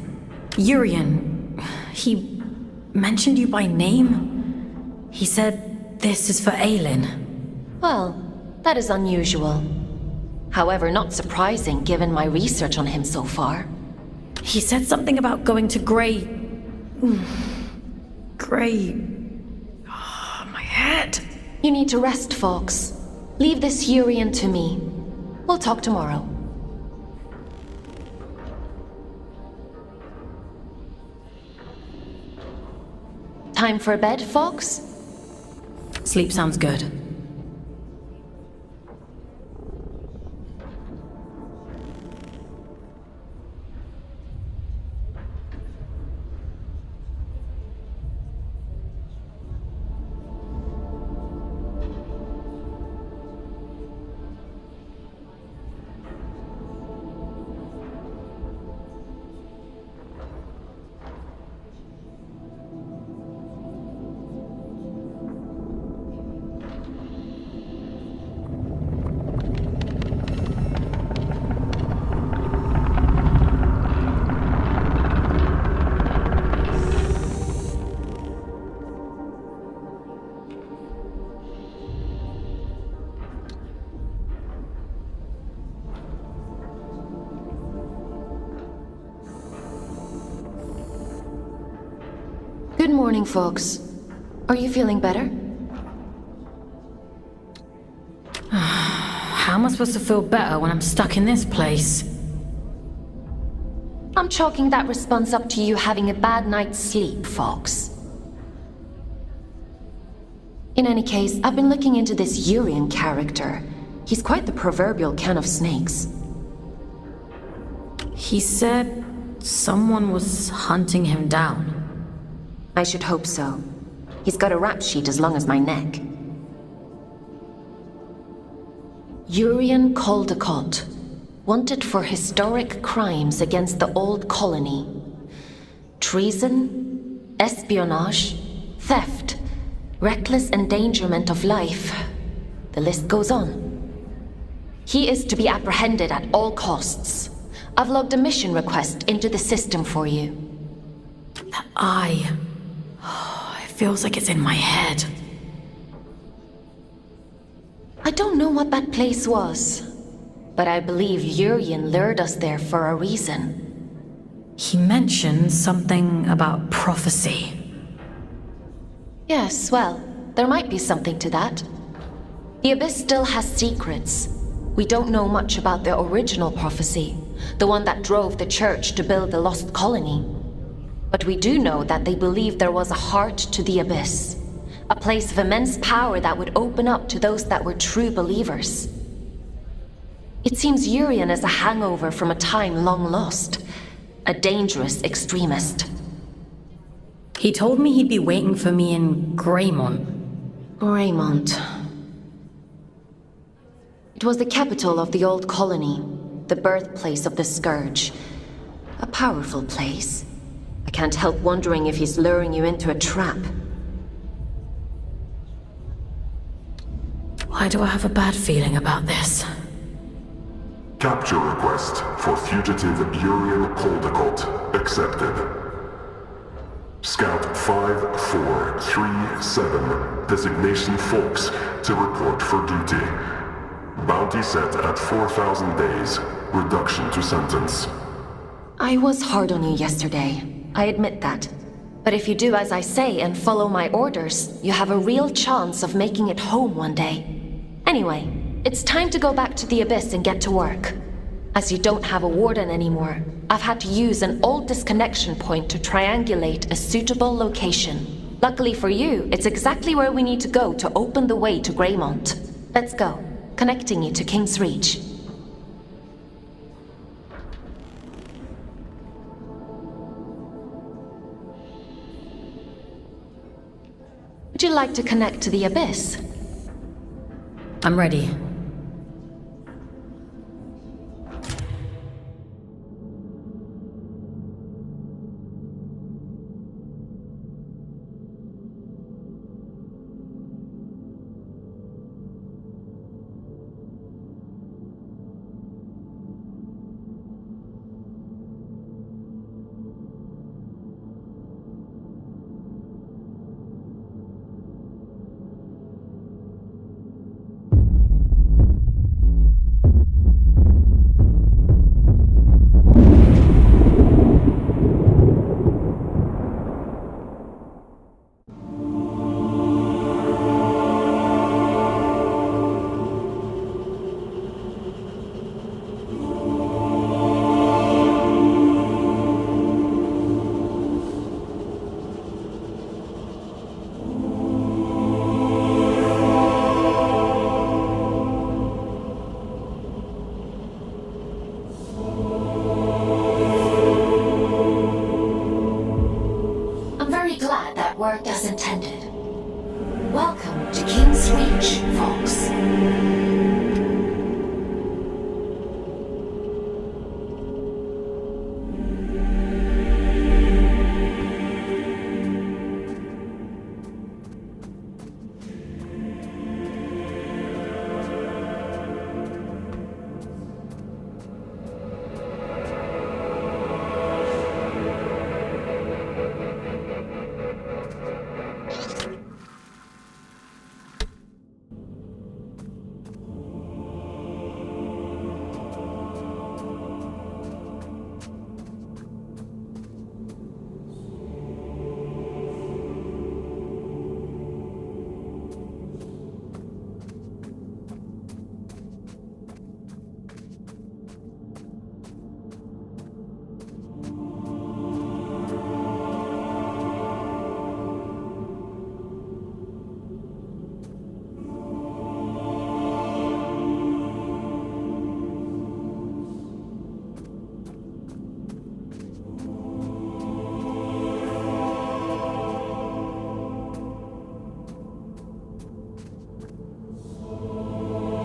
Urian, he mentioned you by name. He said this is for Aelin. Well, that is unusual. However, not surprising given my research on him so far. He said something about going to Grey... Grey... my head. You need to rest, Fawkes. Leave this Urian to me. We'll talk tomorrow. Time for bed, Fawkes? Sleep sounds good. Good morning, Fawkes. Are you feeling better? How am I supposed to feel better when I'm stuck in this place? I'm chalking that response up to you having a bad night's sleep, Fawkes. In any case, I've been looking into this Urian character. He's quite the proverbial can of snakes. He said someone was hunting him down. I should hope so. He's got a rap sheet as long as my neck. Urian Caldecott, wanted for historic crimes against the old colony. Treason, espionage, theft, reckless endangerment of life. The list goes on. He is to be apprehended at all costs. I've logged a mission request into the system for you. That eye... it feels like it's in my head. I don't know what that place was, but I believe Urian lured us there for a reason. He mentioned something about prophecy. Yes, well, there might be something to that. The Abyss still has secrets. We don't know much about the original prophecy, the one that drove the Church to build the Lost Colony. But we do know that they believed there was a heart to the Abyss, a place of immense power that would open up to those that were true believers. It seems Urian is a hangover from a time long lost, a dangerous extremist. He told me he'd be waiting for me in Greymont. Greymont. It was the capital of the old colony, the birthplace of the Scourge. A powerful place. I can't help wondering if he's luring you into a trap. Why do I have a bad feeling about this? Capture request for fugitive Urian Caldecott accepted. Scout 5437, designation Fawkes, to report for duty. Bounty set at 4,000 days. Reduction to sentence. I was hard on you yesterday. I admit that. But if you do as I say and follow my orders, you have a real chance of making it home one day. Anyway, it's time to go back to the Abyss and get to work. As you don't have a warden anymore, I've had to use an old disconnection point to triangulate a suitable location. Luckily for you, it's exactly where we need to go to open the way to Greymont. Let's go, connecting you to King's Reach. Would you like to connect to the Abyss? I'm ready. Worked as intended. Welcome to King's Reach, Fawkes.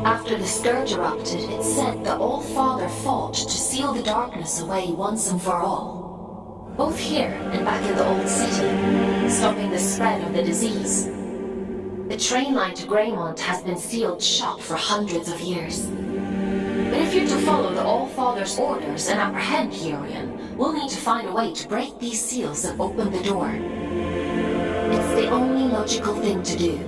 After the Scourge erupted, it said the All-Father fought to seal the darkness away once and for all. Both here and back in the Old City, stopping the spread of the disease. The train line to Greymont has been sealed shut for hundreds of years. But if you're to follow the All-Father's orders and apprehend Hurian, we'll need to find a way to break these seals and open the door. It's the only logical thing to do.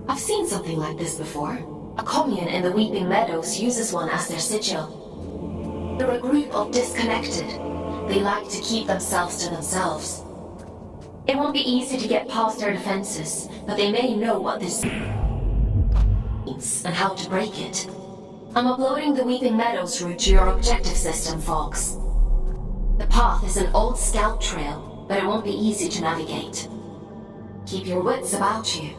I've seen something like this before. A commune in the Weeping Meadows uses one as their sigil. They're a group of disconnected. They like to keep themselves to themselves. It won't be easy to get past their defenses, but they may know what this means and how to break it. I'm uploading the Weeping Meadows route to your objective system, Fawkes. The path is an old scout trail, but it won't be easy to navigate. Keep your wits about you.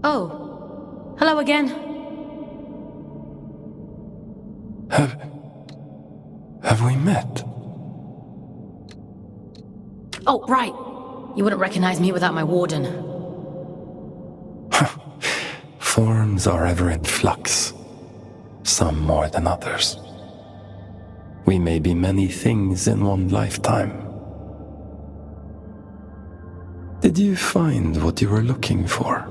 Oh, hello again. Have we met? Oh, right. You wouldn't recognize me without my warden. Forms are ever in flux, some more than others. We may be many things in one lifetime. Did you find what you were looking for?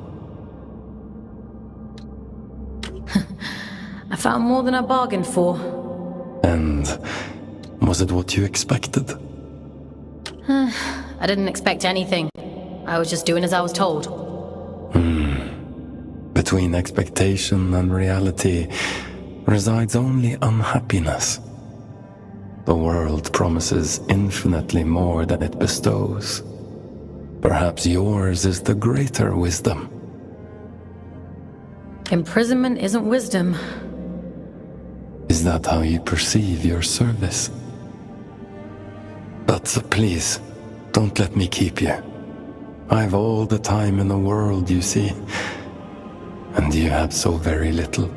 I found more than I bargained for. And was it what you expected? I didn't expect anything. I was just doing as I was told. Between expectation and reality resides only unhappiness. The world promises infinitely more than it bestows. Perhaps yours is the greater wisdom. Imprisonment isn't wisdom. Is that how you perceive your service? But please, don't let me keep you. I've all the time in the world, you see. And you have so very little.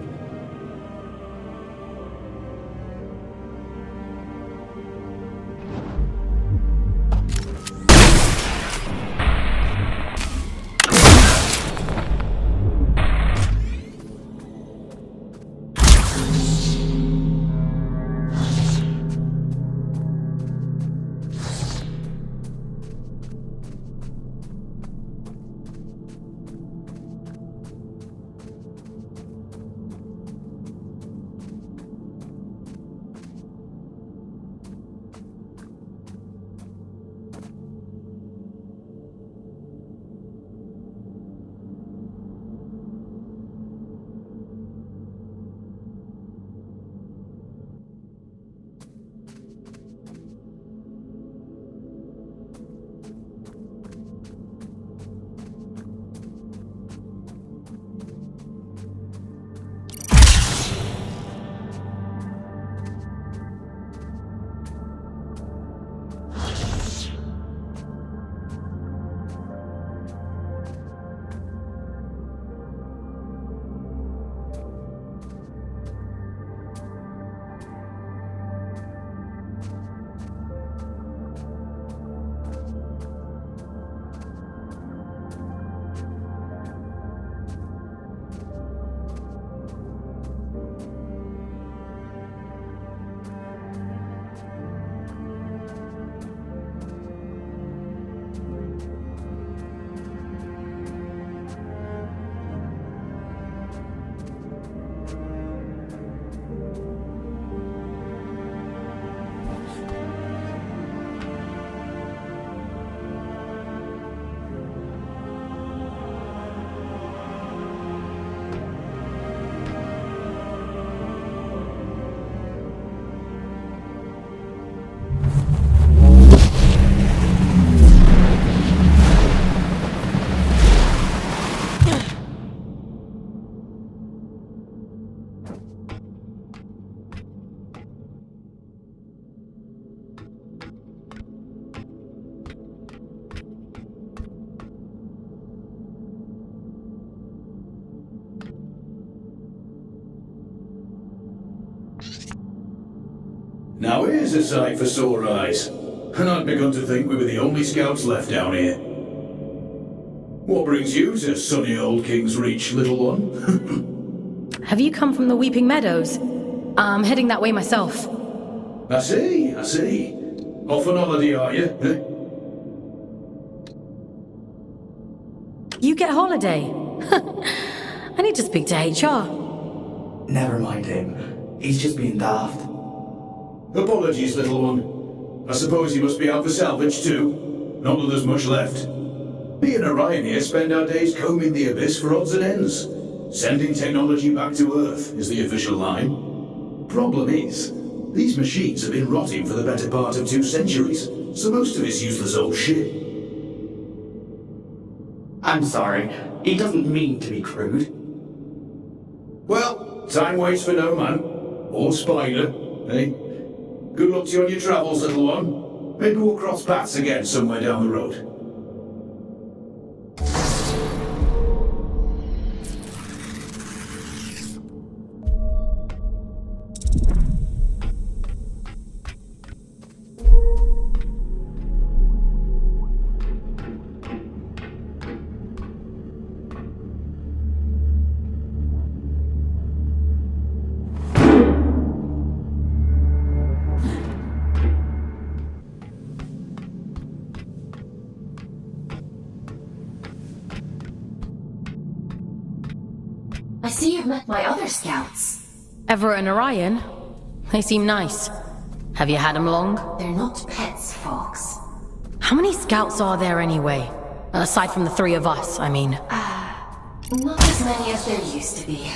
Now here's a sight for sore eyes. And I'd begun to think we were the only scouts left down here. What brings you to sunny old King's Reach, little one? Have you come from the Weeping Meadows? I'm heading that way myself. I see. Off on holiday, are you? You get holiday? I need to speak to HR. Never mind him. He's just being daft. Apologies, little one. I suppose you must be out for salvage too. Not that there's much left. Me and Orion here spend our days combing the abyss for odds and ends. Sending technology back to Earth is the official line. Problem is, these machines have been rotting for the better part of 2 centuries, so most of it's useless old shit. I'm sorry. He doesn't mean to be crude. Well, time waits for no man. Or spider, eh? Good luck to you on your travels, little one. Maybe we'll cross paths again somewhere down the road. see you've met my other scouts. Everett and Orion? They seem nice. Have you had them long? They're not pets, Fawkes. How many scouts are there anyway? Aside from the three of us, I mean. Not as many as there used to be.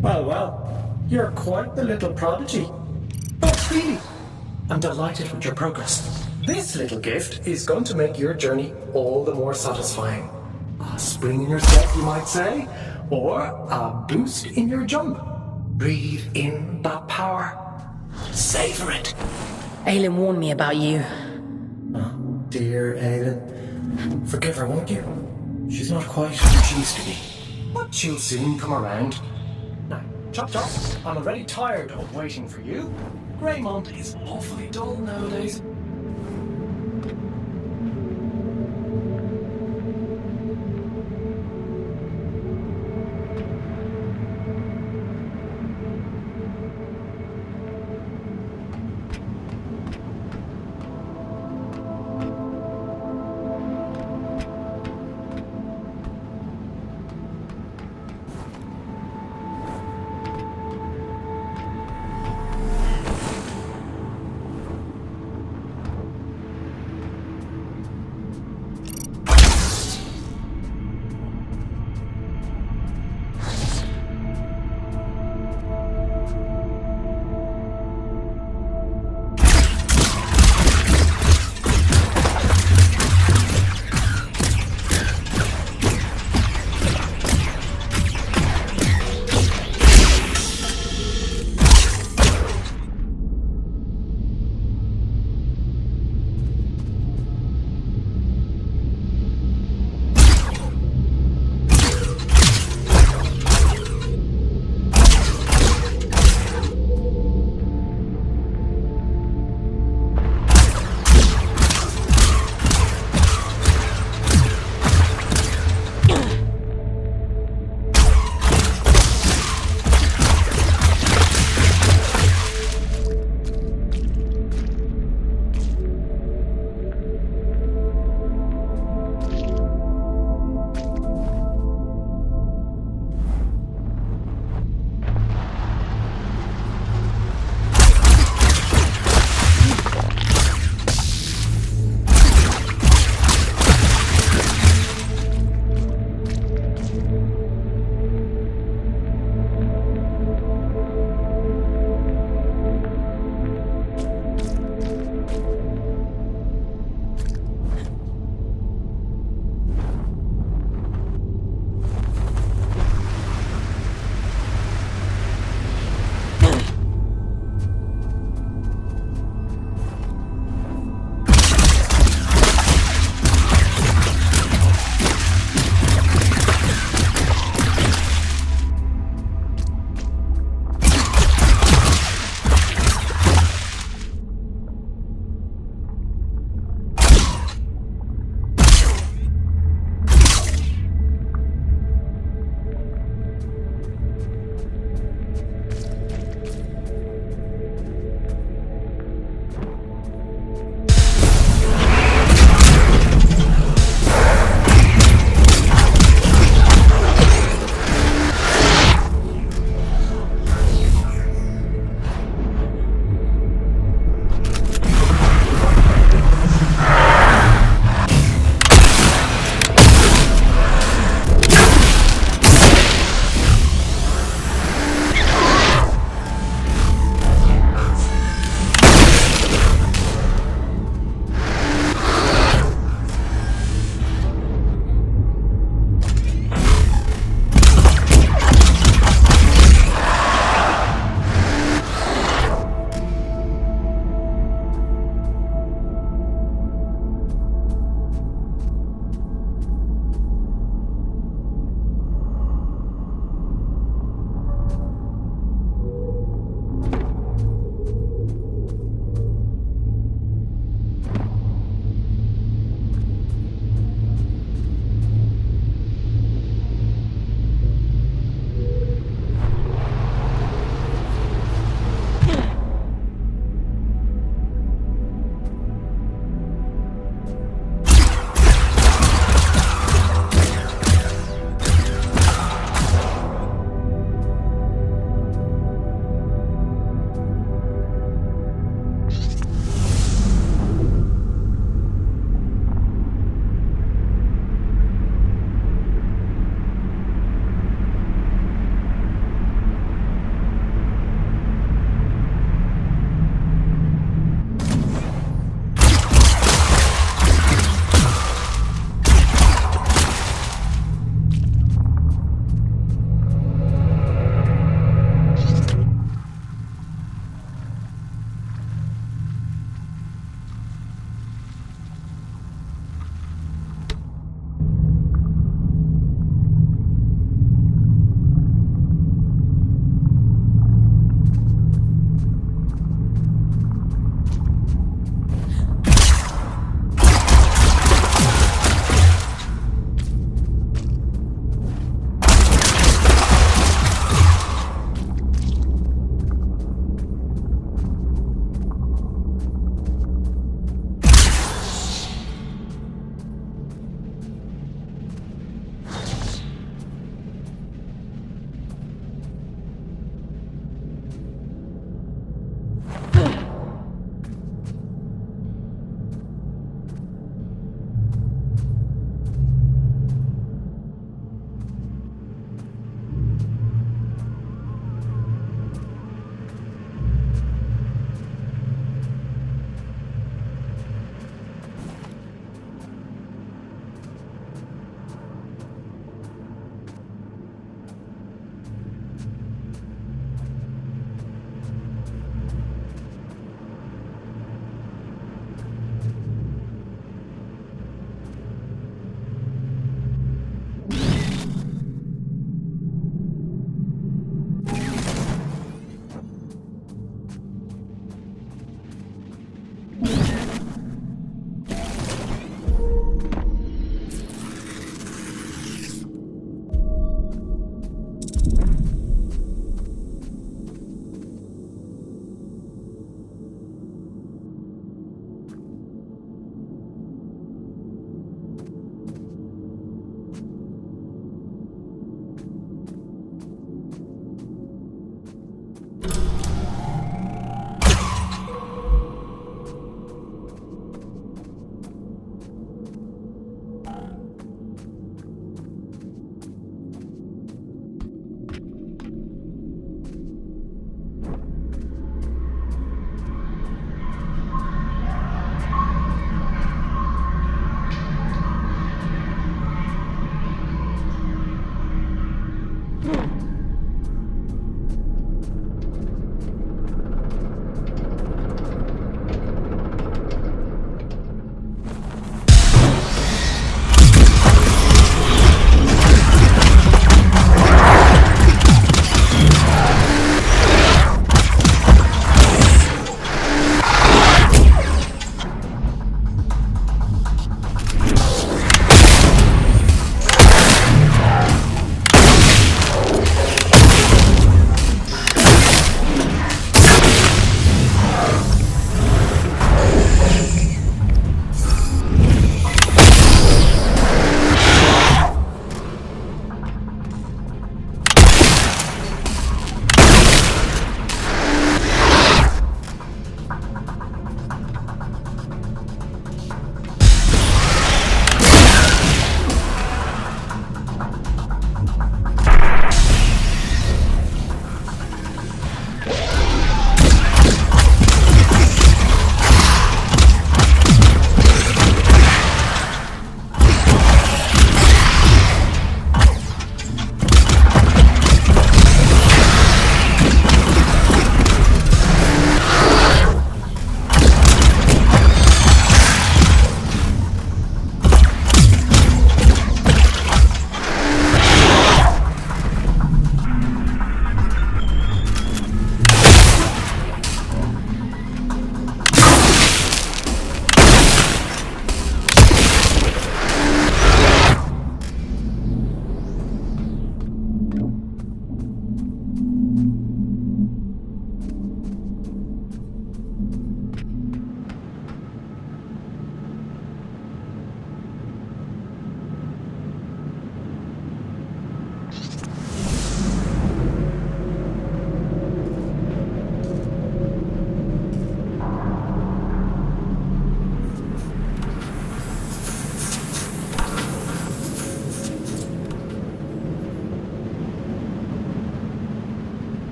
Well, you're quite the little prodigy. But really, I'm delighted with your progress. This little gift is going to make your journey all the more satisfying. A spring in your step, you might say, or a boost in your jump. Breathe in that power. Savor it. Aylin warned me about you. Oh, dear Aylin. Forgive her, won't you? She's not quite who she used to be. But she'll soon come around. Now, chop chop, I'm already tired of waiting for you. Greymont is awfully dull nowadays.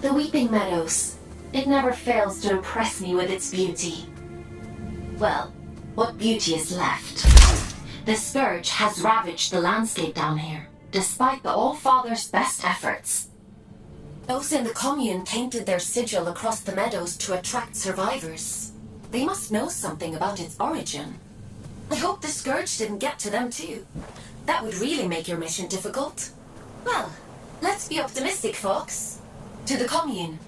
The Weeping Meadows. It never fails to impress me with its beauty. Well, what beauty is left? The Scourge has ravaged the landscape down here, despite the All-Father's best efforts. Those in the commune painted their sigil across the meadows to attract survivors. They must know something about its origin. I hope the Scourge didn't get to them too. That would really make your mission difficult. Well, let's be optimistic, Fawkes. To the commune.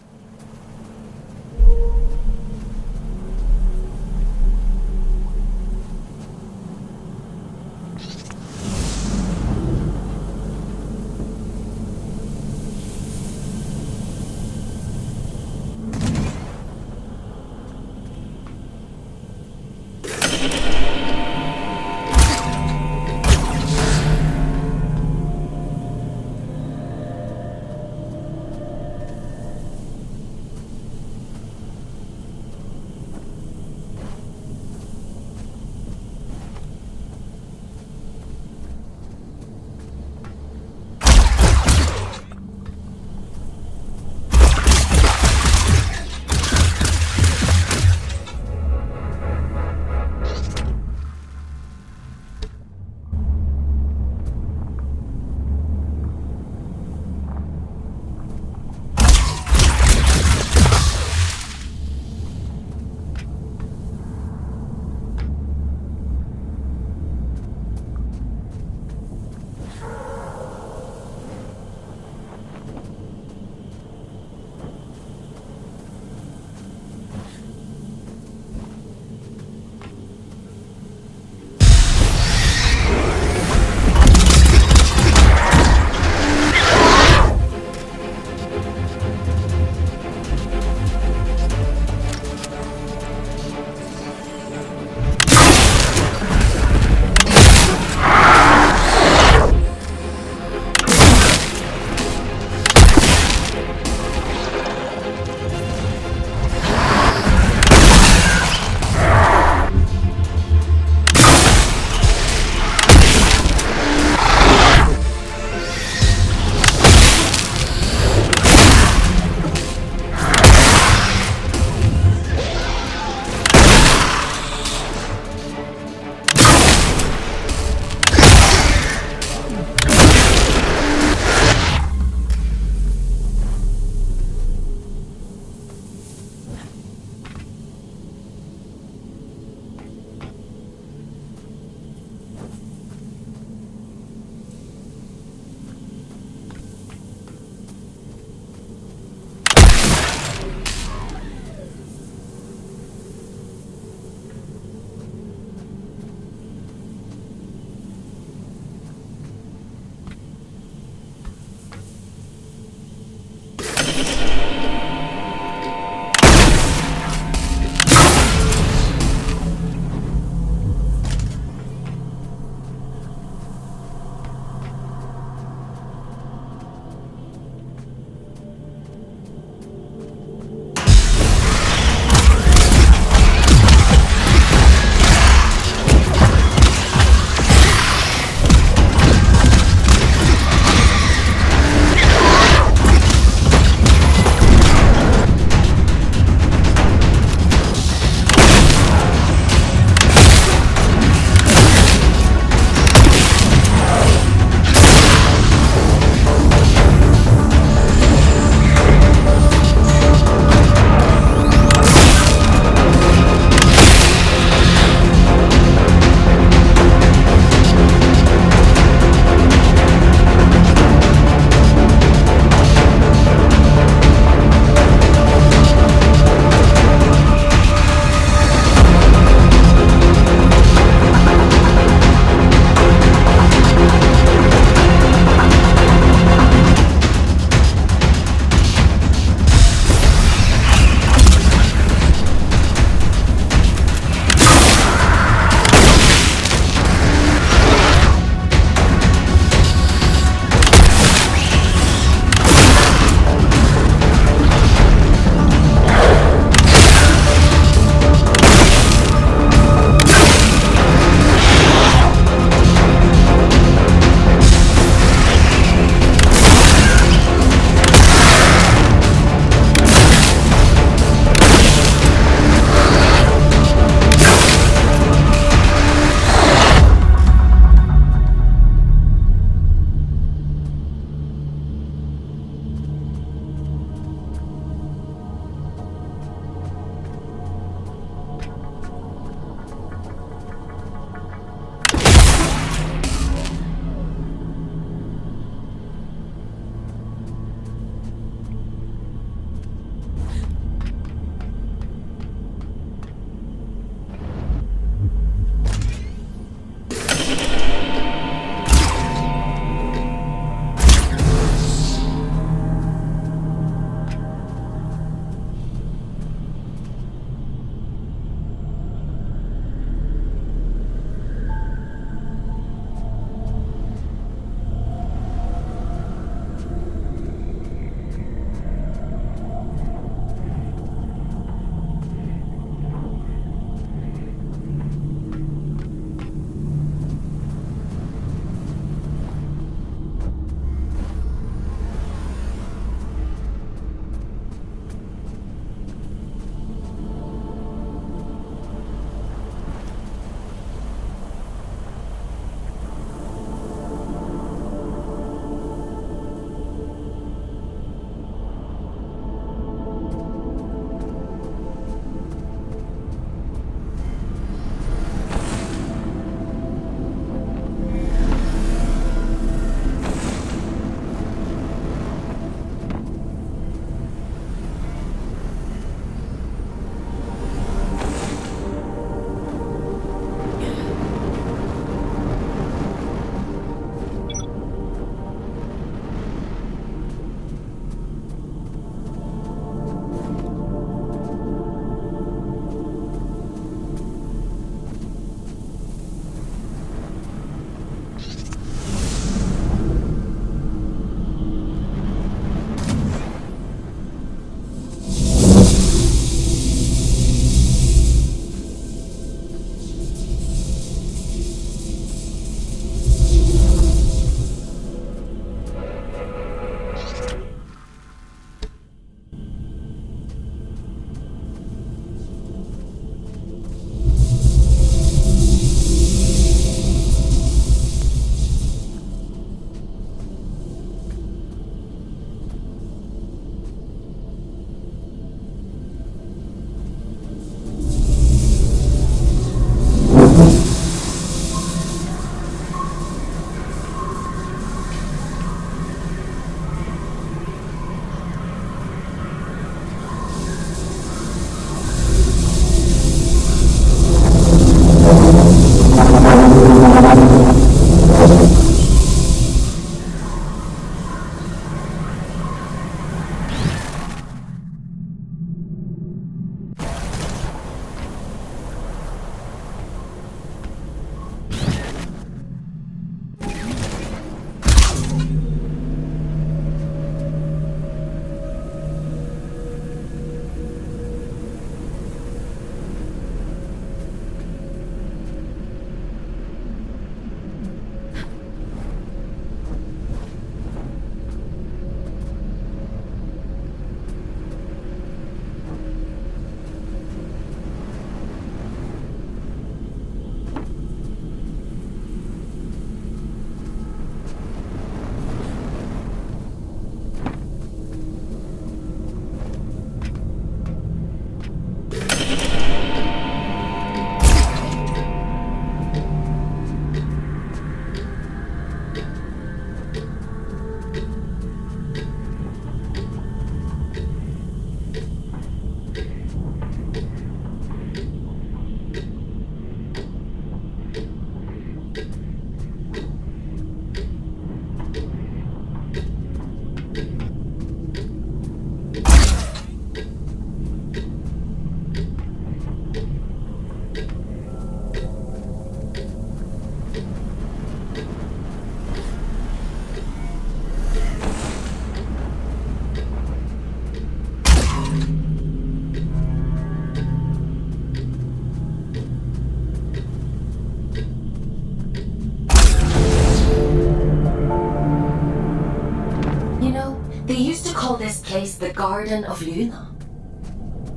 replaced the Garden of Luna.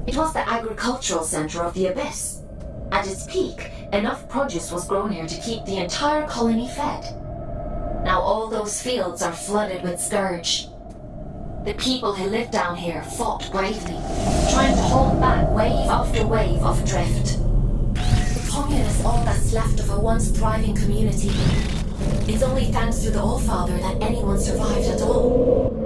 It was the agricultural center of the Abyss. At its peak, enough produce was grown here to keep the entire colony fed. Now all those fields are flooded with scourge. The people who lived down here fought bravely, trying to hold back wave after wave of drift. The commune is all that's left of a once thriving community. It's only thanks to the Allfather that anyone survived at all.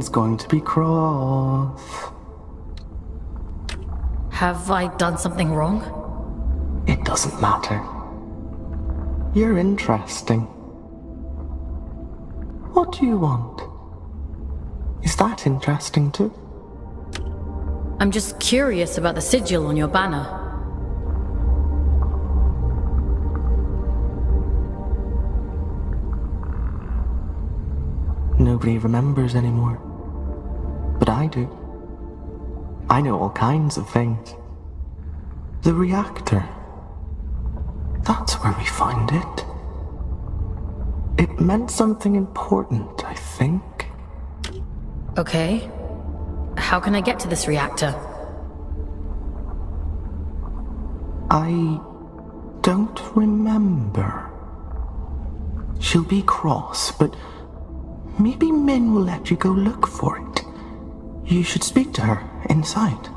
everyone's going to be cross. Have I done something wrong? It doesn't matter. You're interesting. What do you want? Is that interesting too? I'm just curious about the sigil on your banner. Nobody remembers anymore. But I do. I know all kinds of things. The reactor. That's where we found it. It meant something important, I think. Okay. How can I get to this reactor? I don't remember. She'll be cross, but maybe Min will let you go look for it. You should speak to her inside.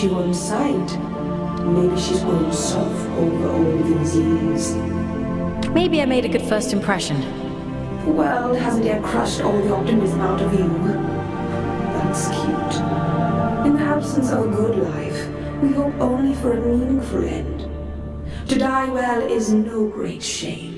you on sight. Maybe she's grown soft over all these years. Maybe I made a good first impression. Well, hasn't yet crushed all the optimism out of you. That's cute. In the absence of a good life, we hope only for a meaningful end. To die well is no great shame.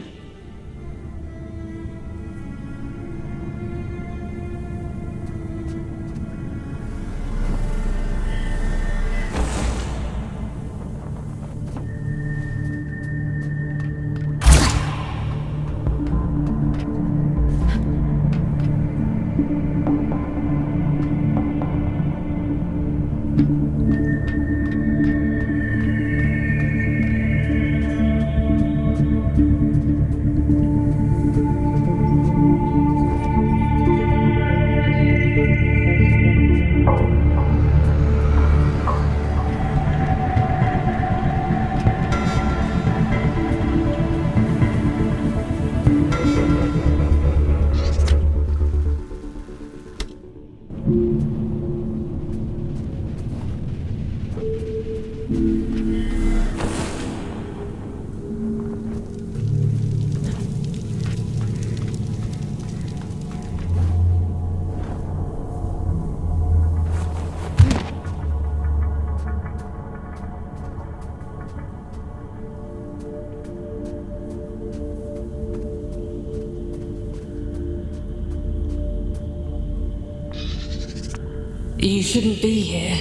You shouldn't be here.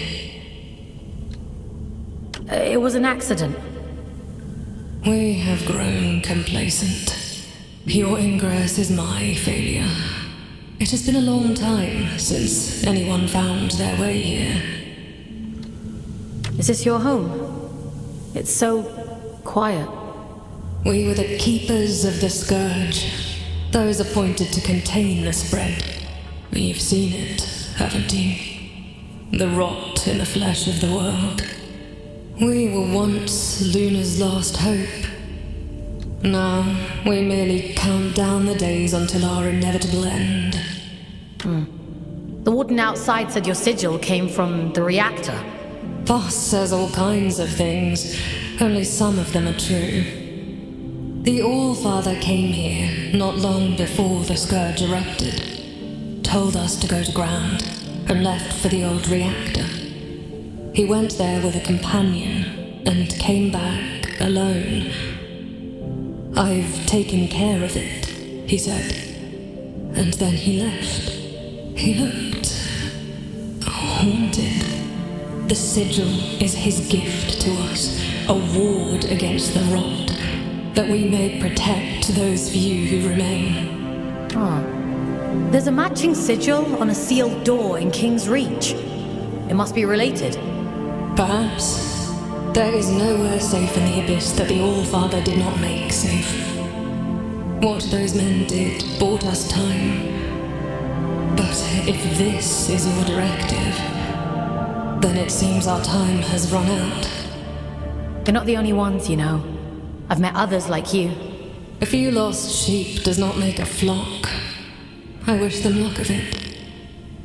It was an accident. We have grown complacent. Your ingress is my failure. It has been a long time since anyone found their way here. Is this your home? It's so quiet. We were the keepers of the Scourge, those appointed to contain the spread. You've seen it, haven't you? The rot in the flesh of the world. We were once Luna's last hope. Now, we merely count down the days until our inevitable end. The warden outside said your sigil came from the reactor. Boss says all kinds of things, only some of them are true. The All-Father came here not long before the Scourge erupted, told us to go to ground, and left for the old reactor. He went there with a companion, and came back alone. I've taken care of it, he said. And then he left. He looked haunted. The sigil is his gift to us, a ward against the rot, that we may protect those few who remain. There's a matching sigil on a sealed door in King's Reach. It must be related. Perhaps. There is nowhere safe in the abyss that the All-Father did not make safe. What those men did bought us time. But if this is your directive, then it seems our time has run out. You're not the only ones, you know. I've met others like you. A few lost sheep does not make a flock. I wish them luck of it.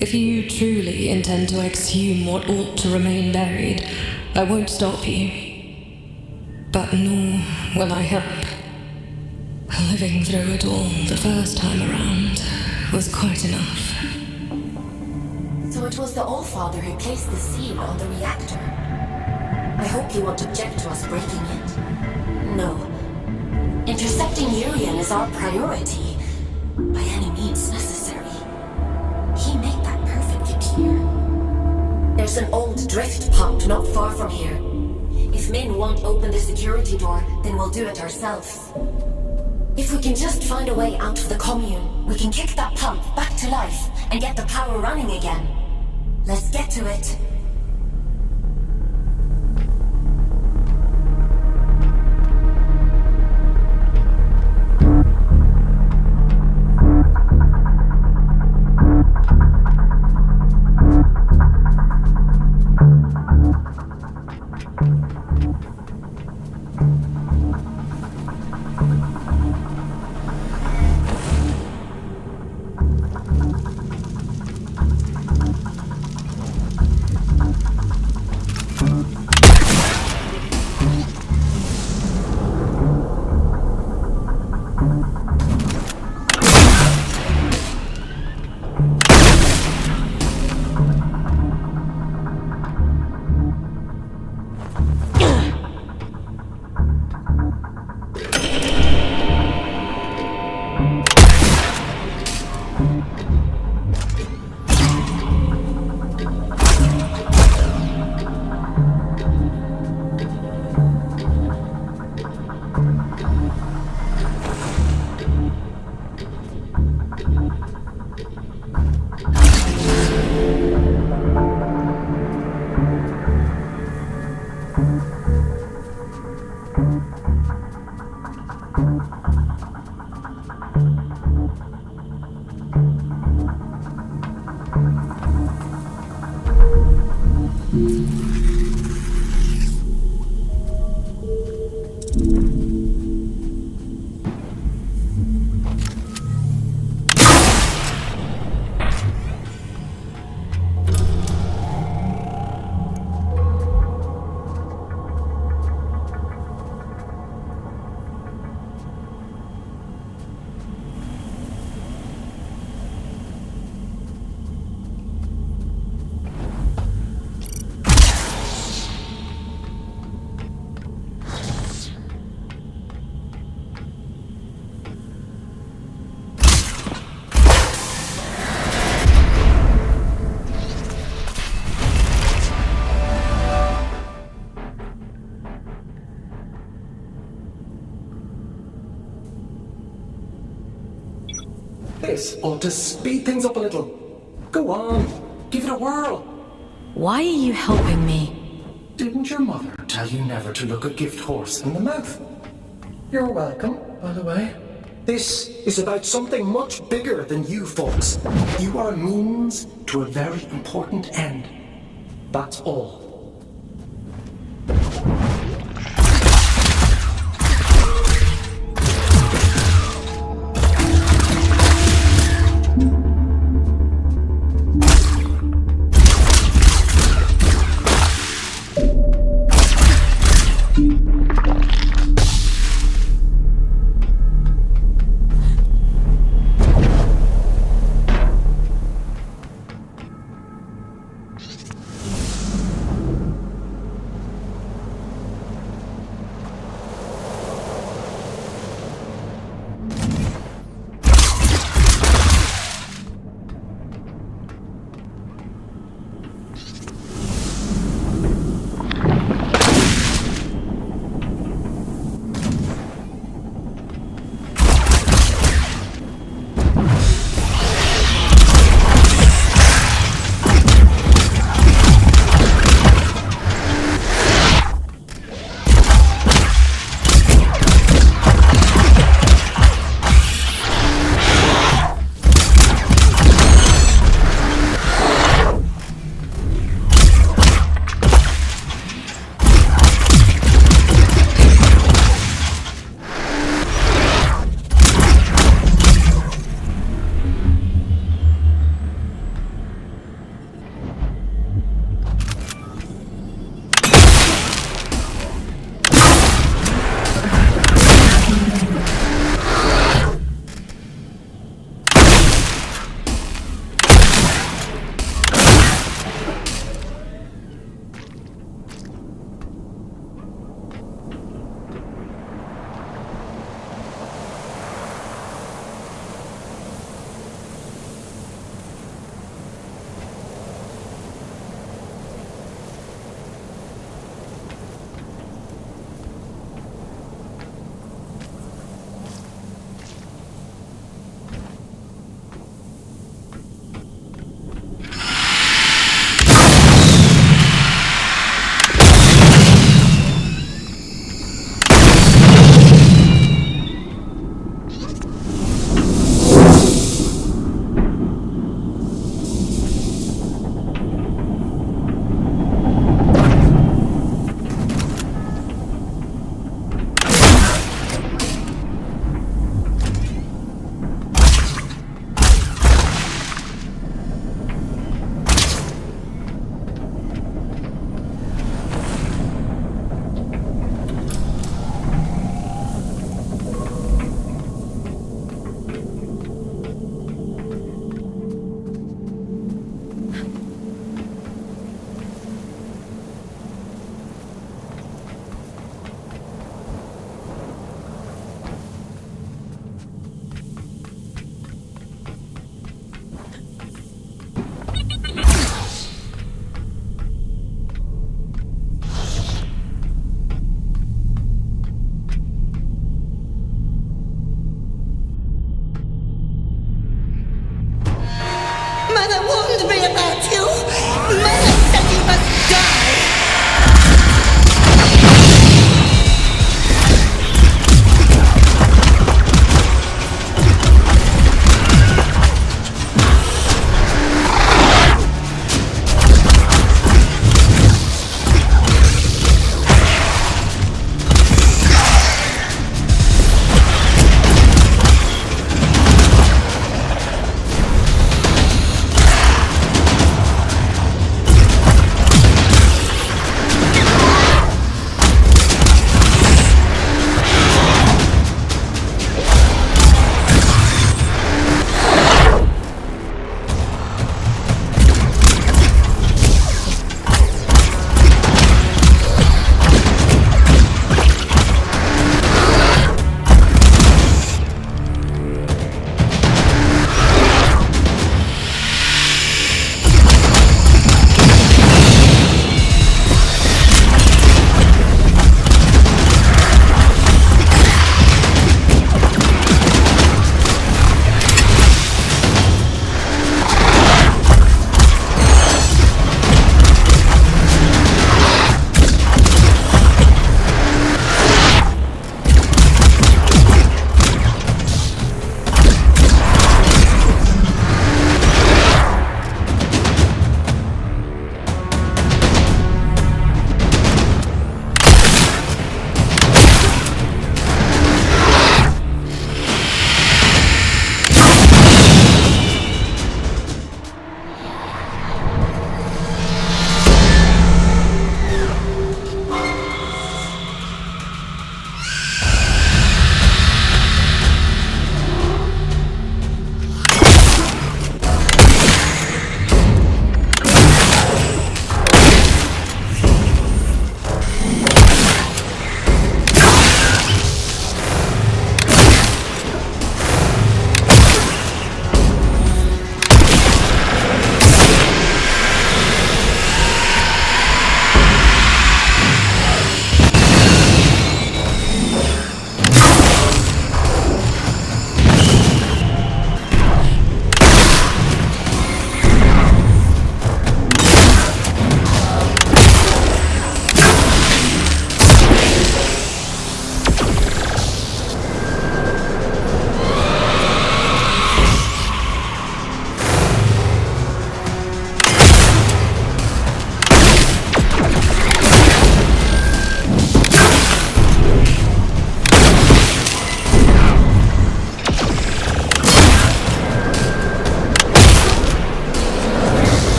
If you truly intend to exhume what ought to remain buried, I won't stop you. But nor will I help. Living through it all the first time around was quite enough. So it was the All-Father who placed the seal on the reactor. I hope you won't object to us breaking it. No. Intercepting Urian is our priority, by any means necessary. He made that perfectly clear. There's an old drift pump not far from here. If Min won't open the security door, then we'll do it ourselves. If we can just find a way out of the commune, we can kick that pump back to life and get the power running again. Let's get to it. this ought to speed things up a little. Go on, give it a whirl. Why are you helping me? Didn't your mother tell you never to look a gift horse in the mouth? You're welcome, by the way. This is about something much bigger than you, Fawkes. You are a means to a very important end. That's all.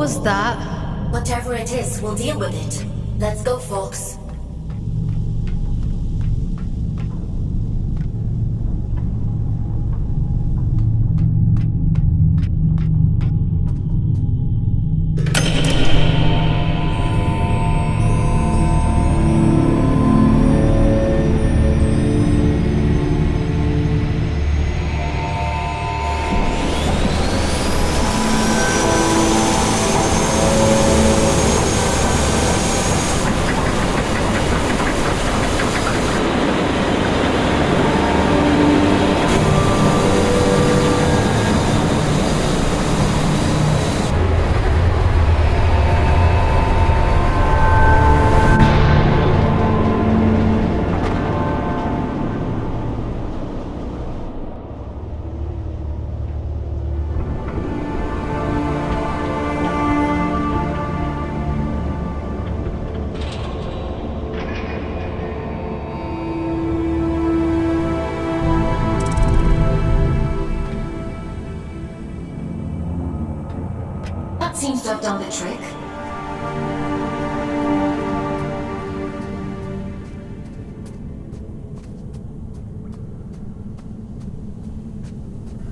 was that? Whatever it is, we'll deal with it. Let's go, Fawkes. Seems to have done the trick.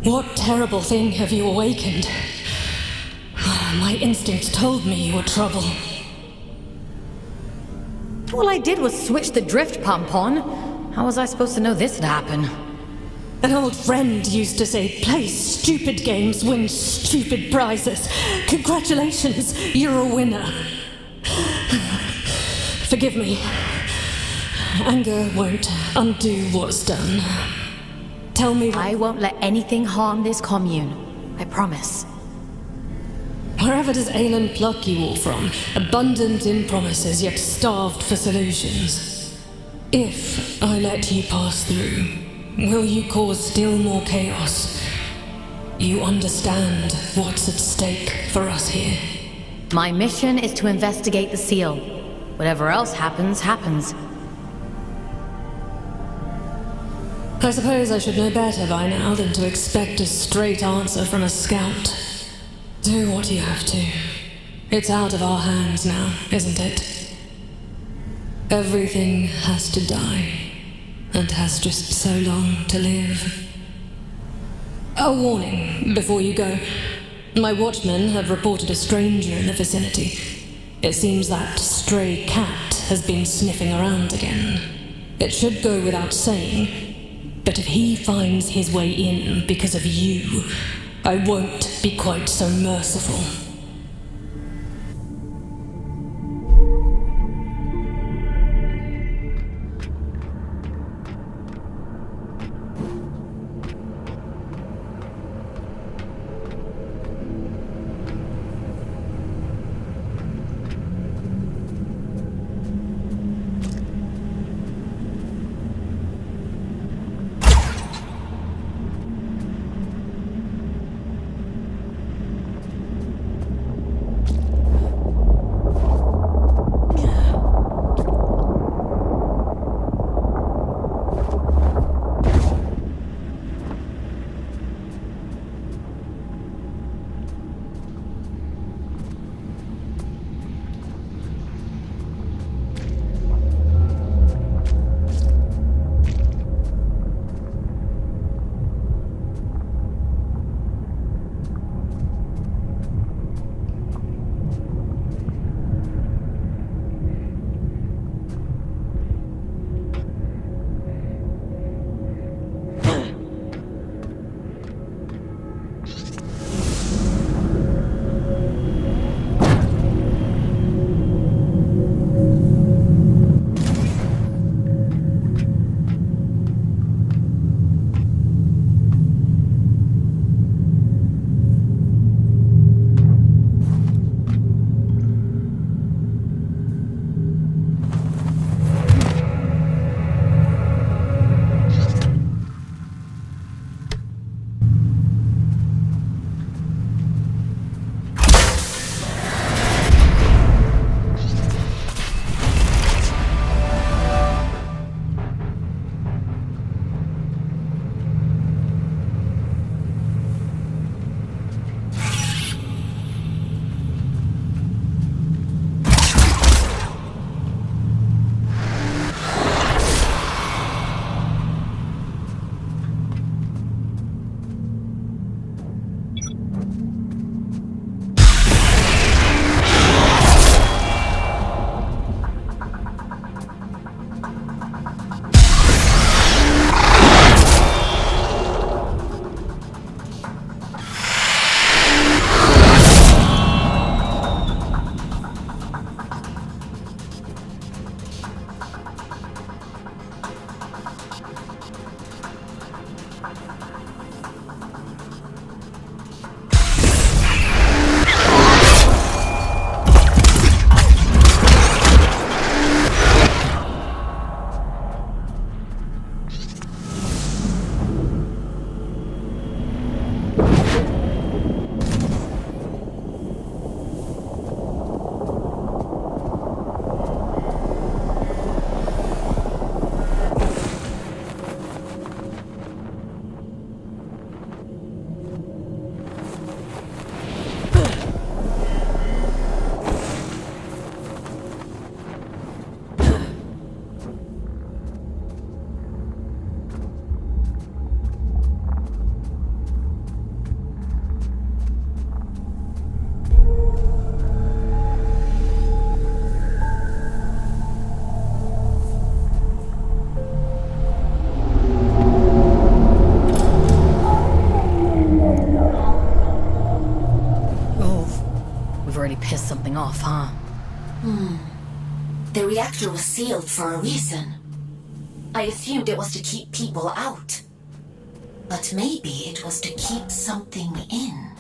What terrible thing have you awakened? My instinct told me you were trouble. All I did was switch the drift pump on. How was I supposed to know this would happen? An old friend used to say, play stupid games, win stupid prizes. Congratulations, you're a winner. Forgive me. Anger won't undo what's done. Tell me I won't let anything harm this commune. I promise. Wherever does Aelin pluck you all from? Abundant in promises, yet starved for solutions. If I let you pass through, will you cause still more chaos? You understand what's at stake for us here. My mission is to investigate the seal. Whatever else happens, happens. I suppose I should know better by now than to expect a straight answer from a scout. Do what you have to. It's out of our hands now, isn't it? Everything has to die. And has just so long to live. A warning before you go. My watchmen have reported a stranger in the vicinity. It seems that stray cat has been sniffing around again. It should go without saying, but if he finds his way in because of you, I won't be quite so merciful. reactor was sealed for a reason. I assumed it was to keep people out. But maybe it was to keep something in.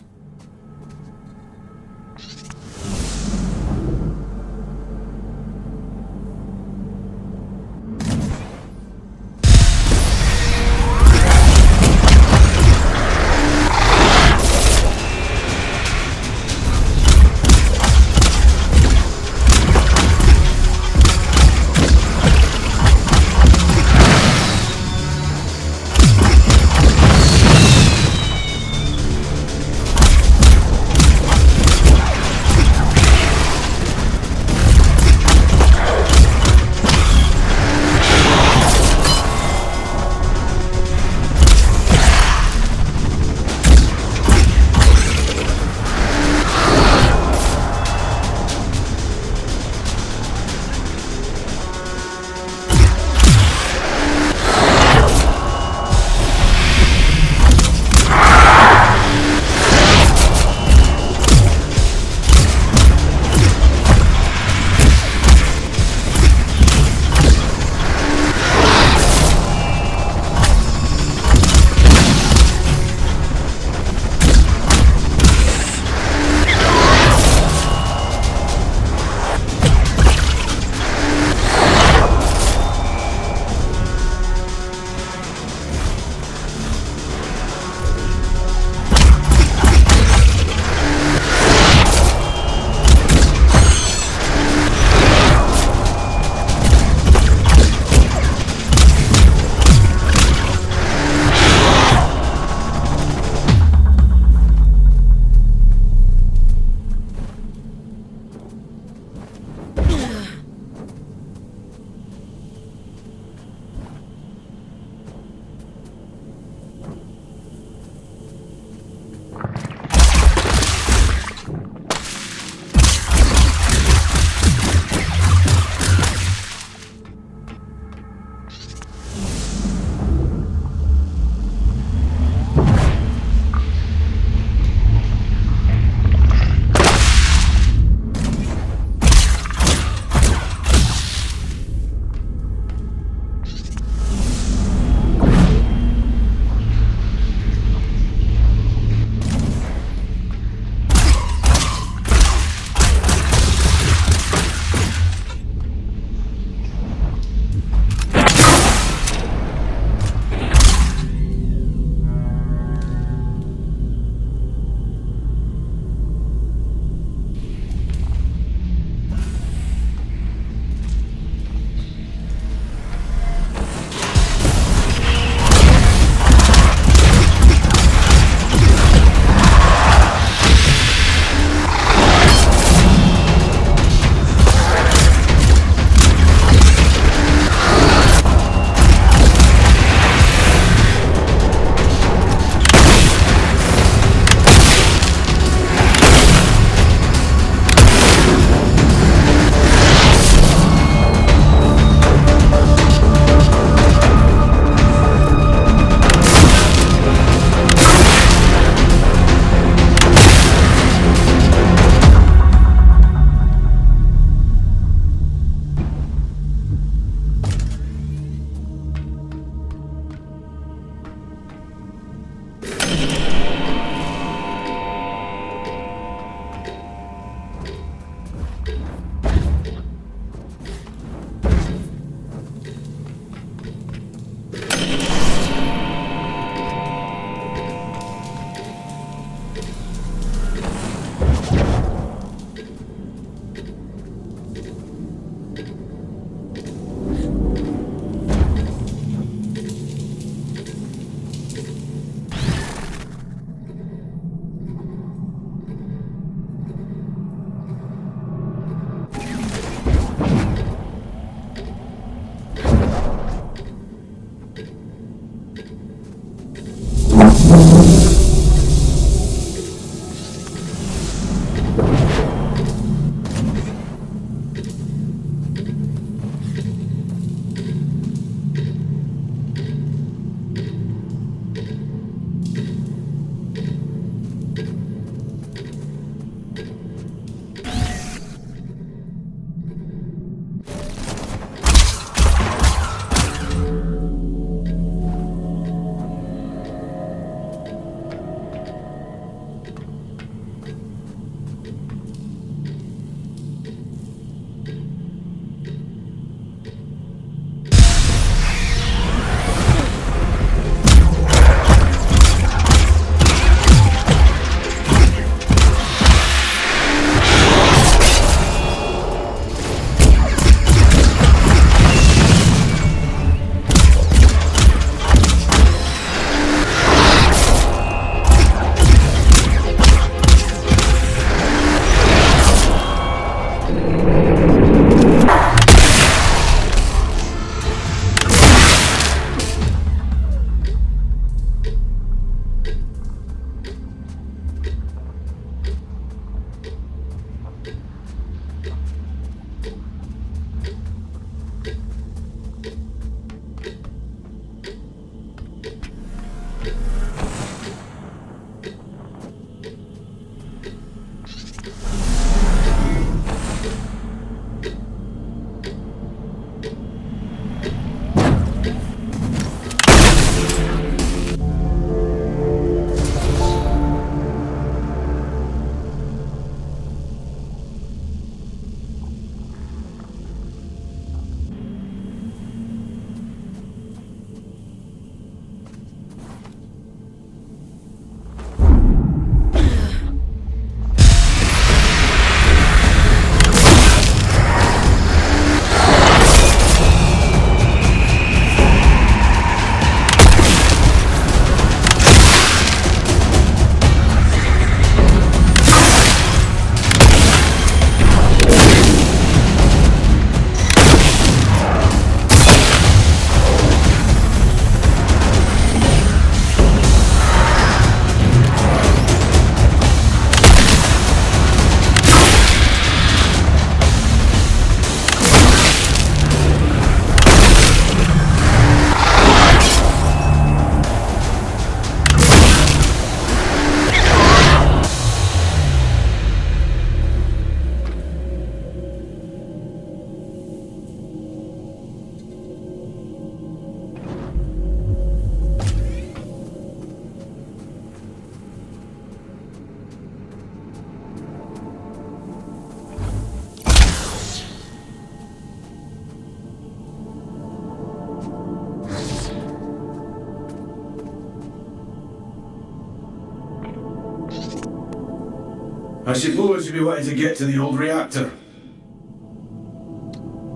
I suppose you'll be wanting to get to the old reactor.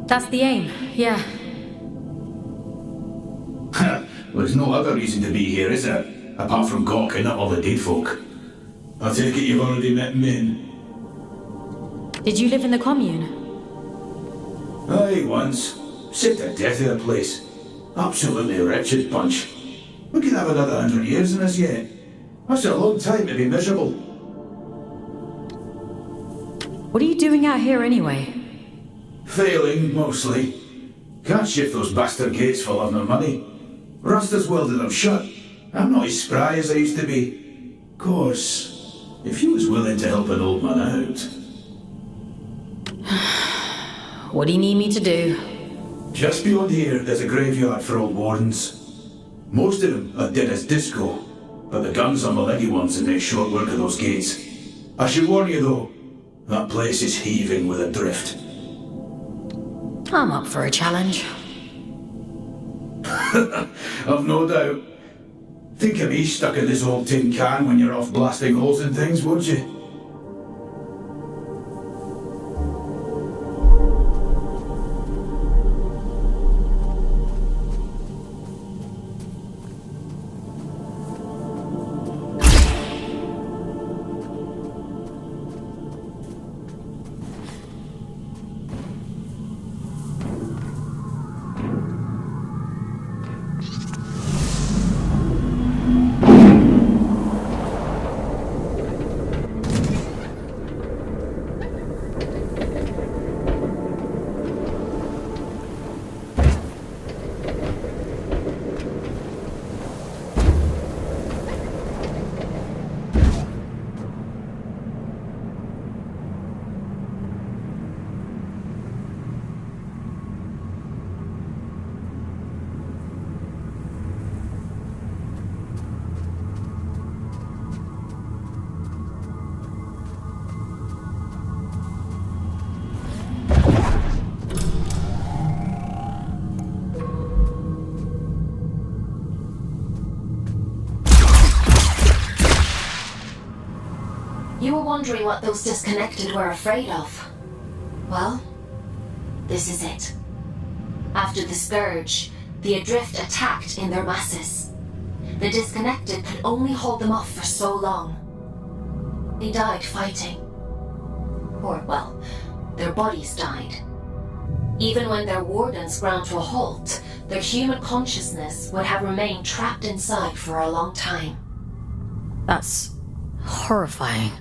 That's the aim, yeah. Well, there's no other reason to be here, is there? Apart from gawking at all the dead folk. I take it you've already met Min. Did you live in the commune? Aye, once. Sick to death of the place. Absolutely wretched bunch. We could have another 100 years in us yet. That's a long time to be miserable. What are you doing out here anyway? Failing, mostly. Can't shift those bastard gates for love nor money. Rasta's welded them shut. I'm not as spry as I used to be. Of course, if you was willing to help an old man out. What do you need me to do? Just beyond here, there's a graveyard for old wardens. Most of them are dead as disco, but the guns on the leggy ones and make short work of those gates. I should warn you though, that place is heaving with a drift. I'm up for a challenge. I've no doubt. Think of me stuck in this old tin can when you're off blasting holes in things, won't you? You were wondering what those disconnected were afraid of. Well, this is it. After the Scourge, the Adrift attacked in their masses. The disconnected could only hold them off for so long. They died fighting. Or, well, their bodies died. Even when their wardens ground to a halt, their human consciousness would have remained trapped inside for a long time. That's horrifying.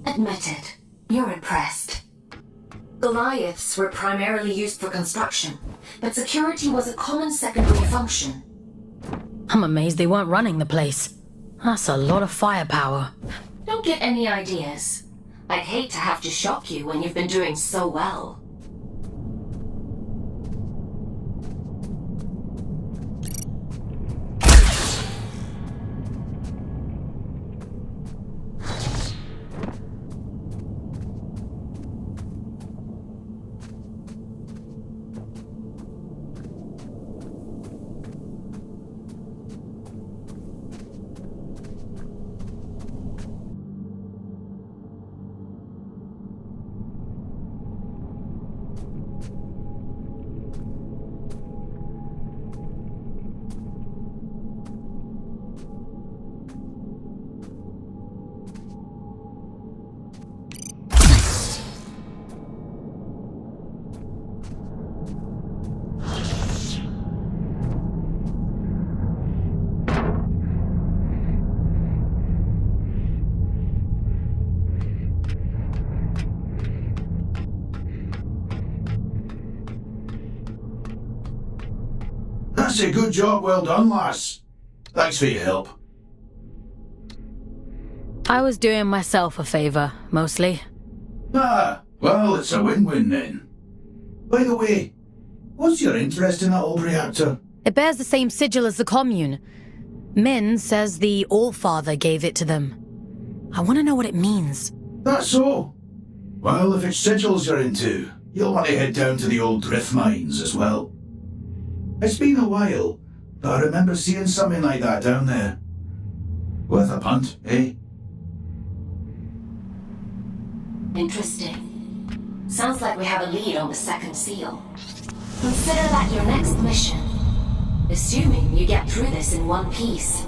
Admitted. You're impressed. Goliaths were primarily used for construction, but security was a common secondary function. I'm amazed they weren't running the place. That's a lot of firepower. Don't get any ideas. I'd hate to have to shock you when you've been doing so well. That's a good job, well done, lass. Thanks for your help. I was doing myself a favor, mostly. Ah, well, it's a win-win then. By the way, what's your interest in that old reactor? It bears the same sigil as the commune. Min says the Allfather gave it to them. I want to know what it means. That's so. Well, if it's sigils you're into, you'll want to head down to the old drift mines as well. It's been a while, but I remember seeing something like that down there. Worth a punt, eh? Interesting. Sounds like we have a lead on the second seal. Consider that your next mission. Assuming you get through this in one piece.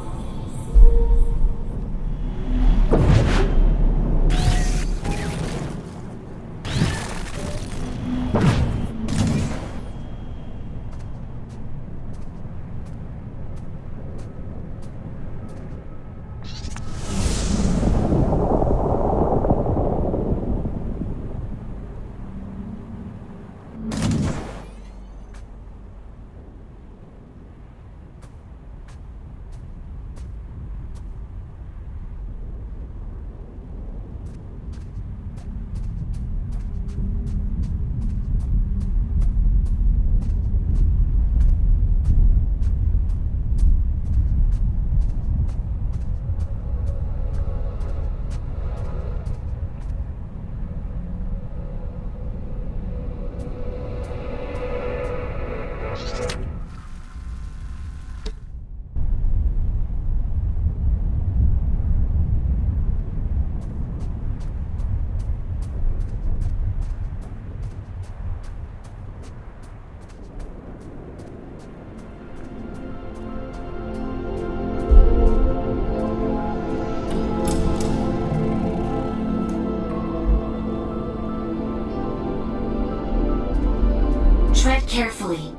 Tread carefully.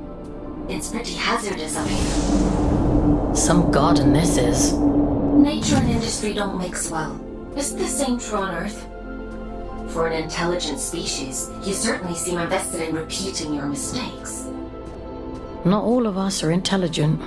It's pretty hazardous up here. Some garden this is. Nature and industry don't mix well. Isn't the same true on Earth? For an intelligent species, you certainly seem invested in repeating your mistakes. Not all of us are intelligent.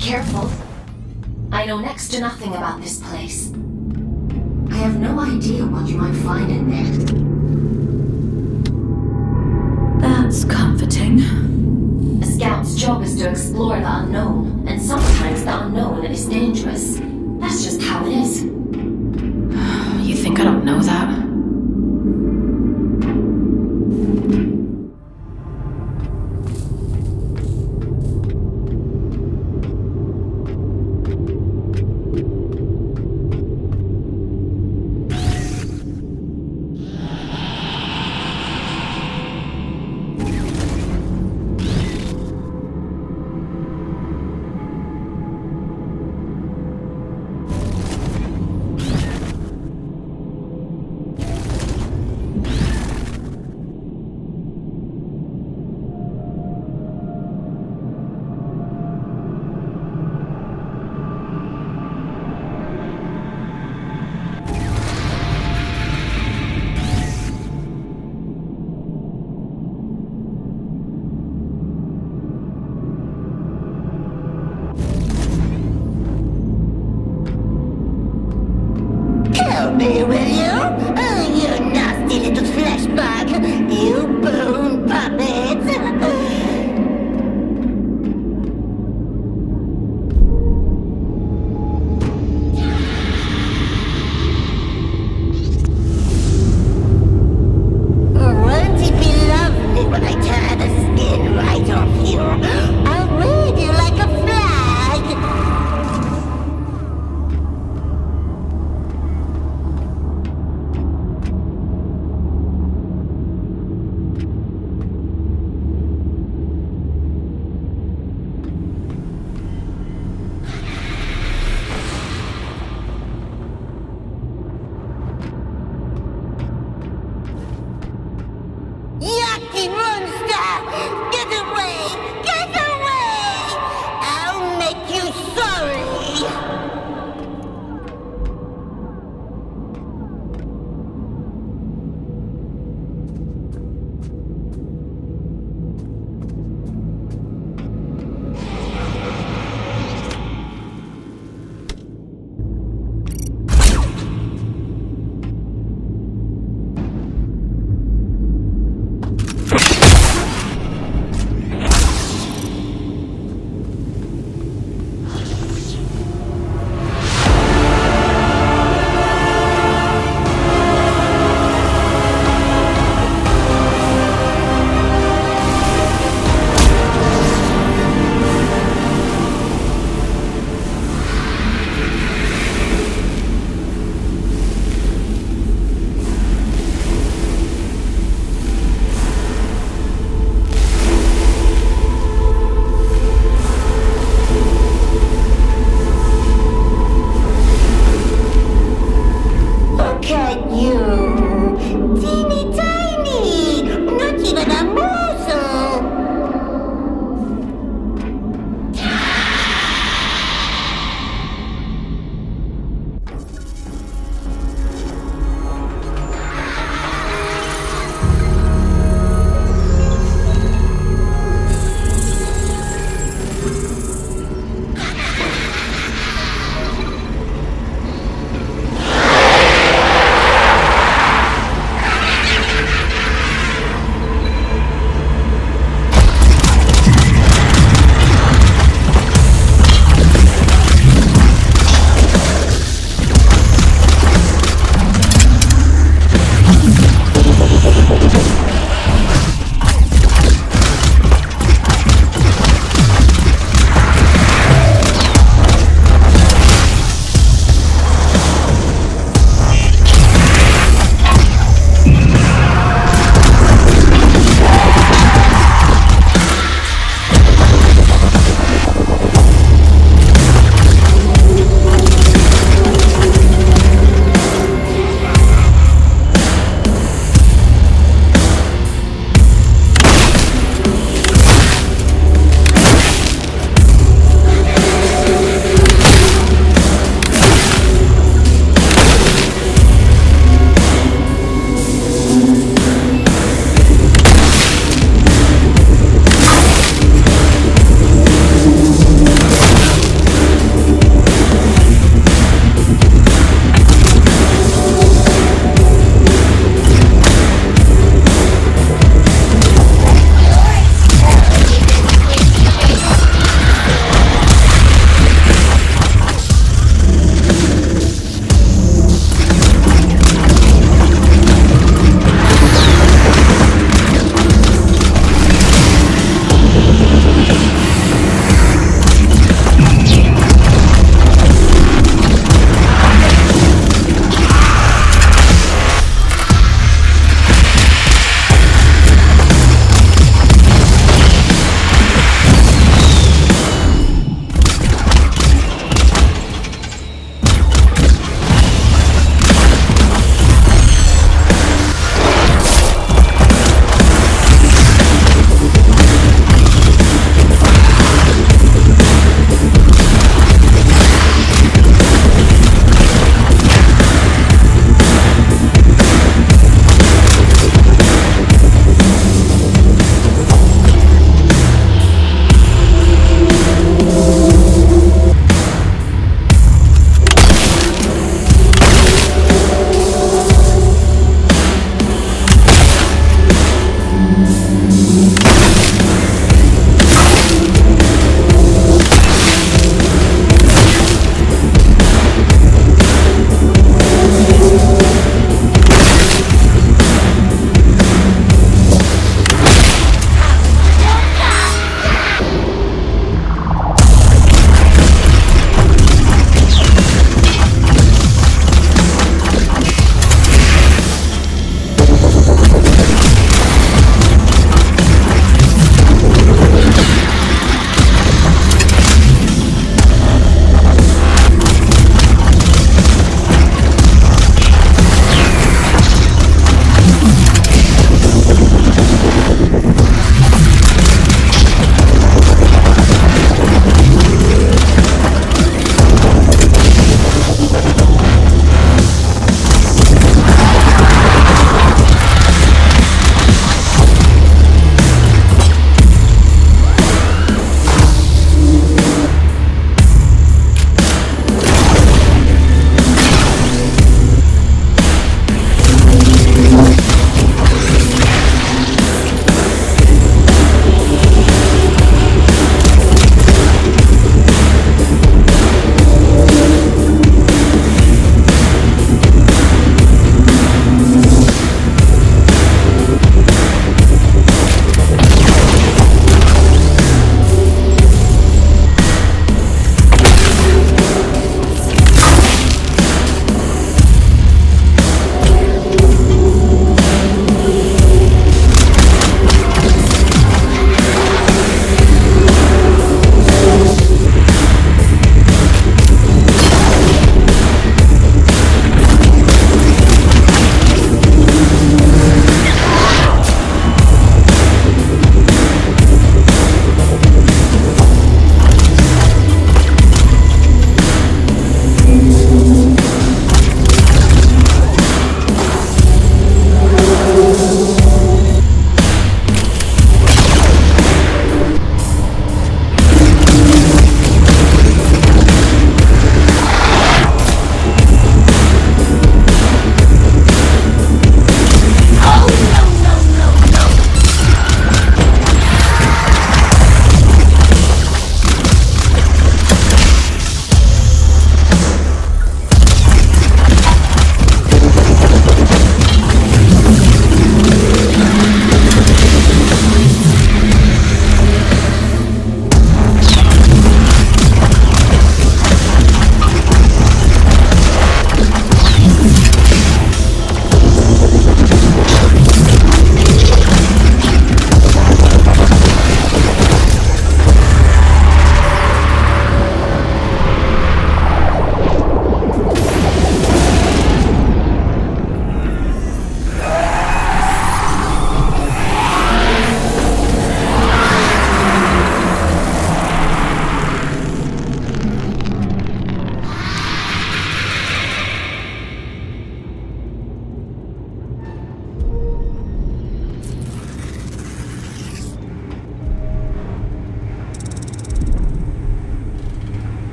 careful. I know next to nothing about this place. I have no idea what you might find in there. That's comforting. A scout's job is to explore the unknown, and sometimes the unknown is dangerous. That's just how it is. You think I don't know that?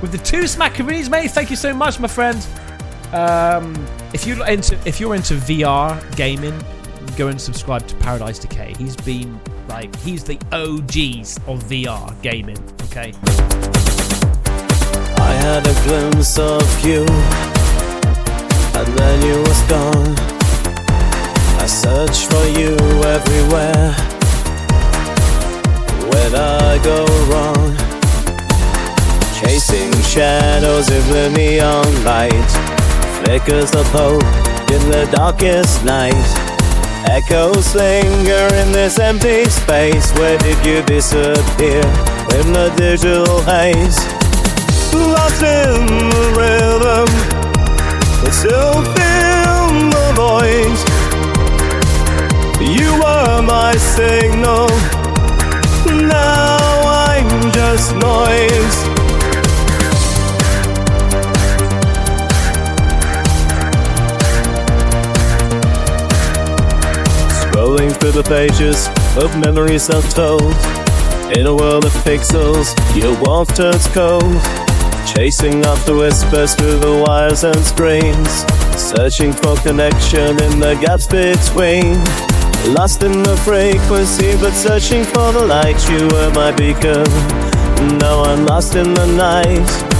with the 2 smackaroonies, mate. Thank you so much, my friend. If you're into VR gaming, go and subscribe to Paradise Decay. He's the OGs of VR gaming. Okay. I had a glimpse of you, and then you was gone. I searched for you everywhere. Where'd I go wrong? Chasing shadows in the neon light, flickers of hope in the darkest night. Echoes linger in this empty space. Where did you disappear in the digital haze? Lost in the rhythm, but still feel the voice. You were my signal, now I'm just noise. Scrolling through the pages of memories untold. In a world of pixels, your warmth turns cold. Chasing after whispers through the wires and screens. Searching for connection in the gaps between. Lost in the frequency, but searching for the light. You were my beacon, now I'm lost in the night.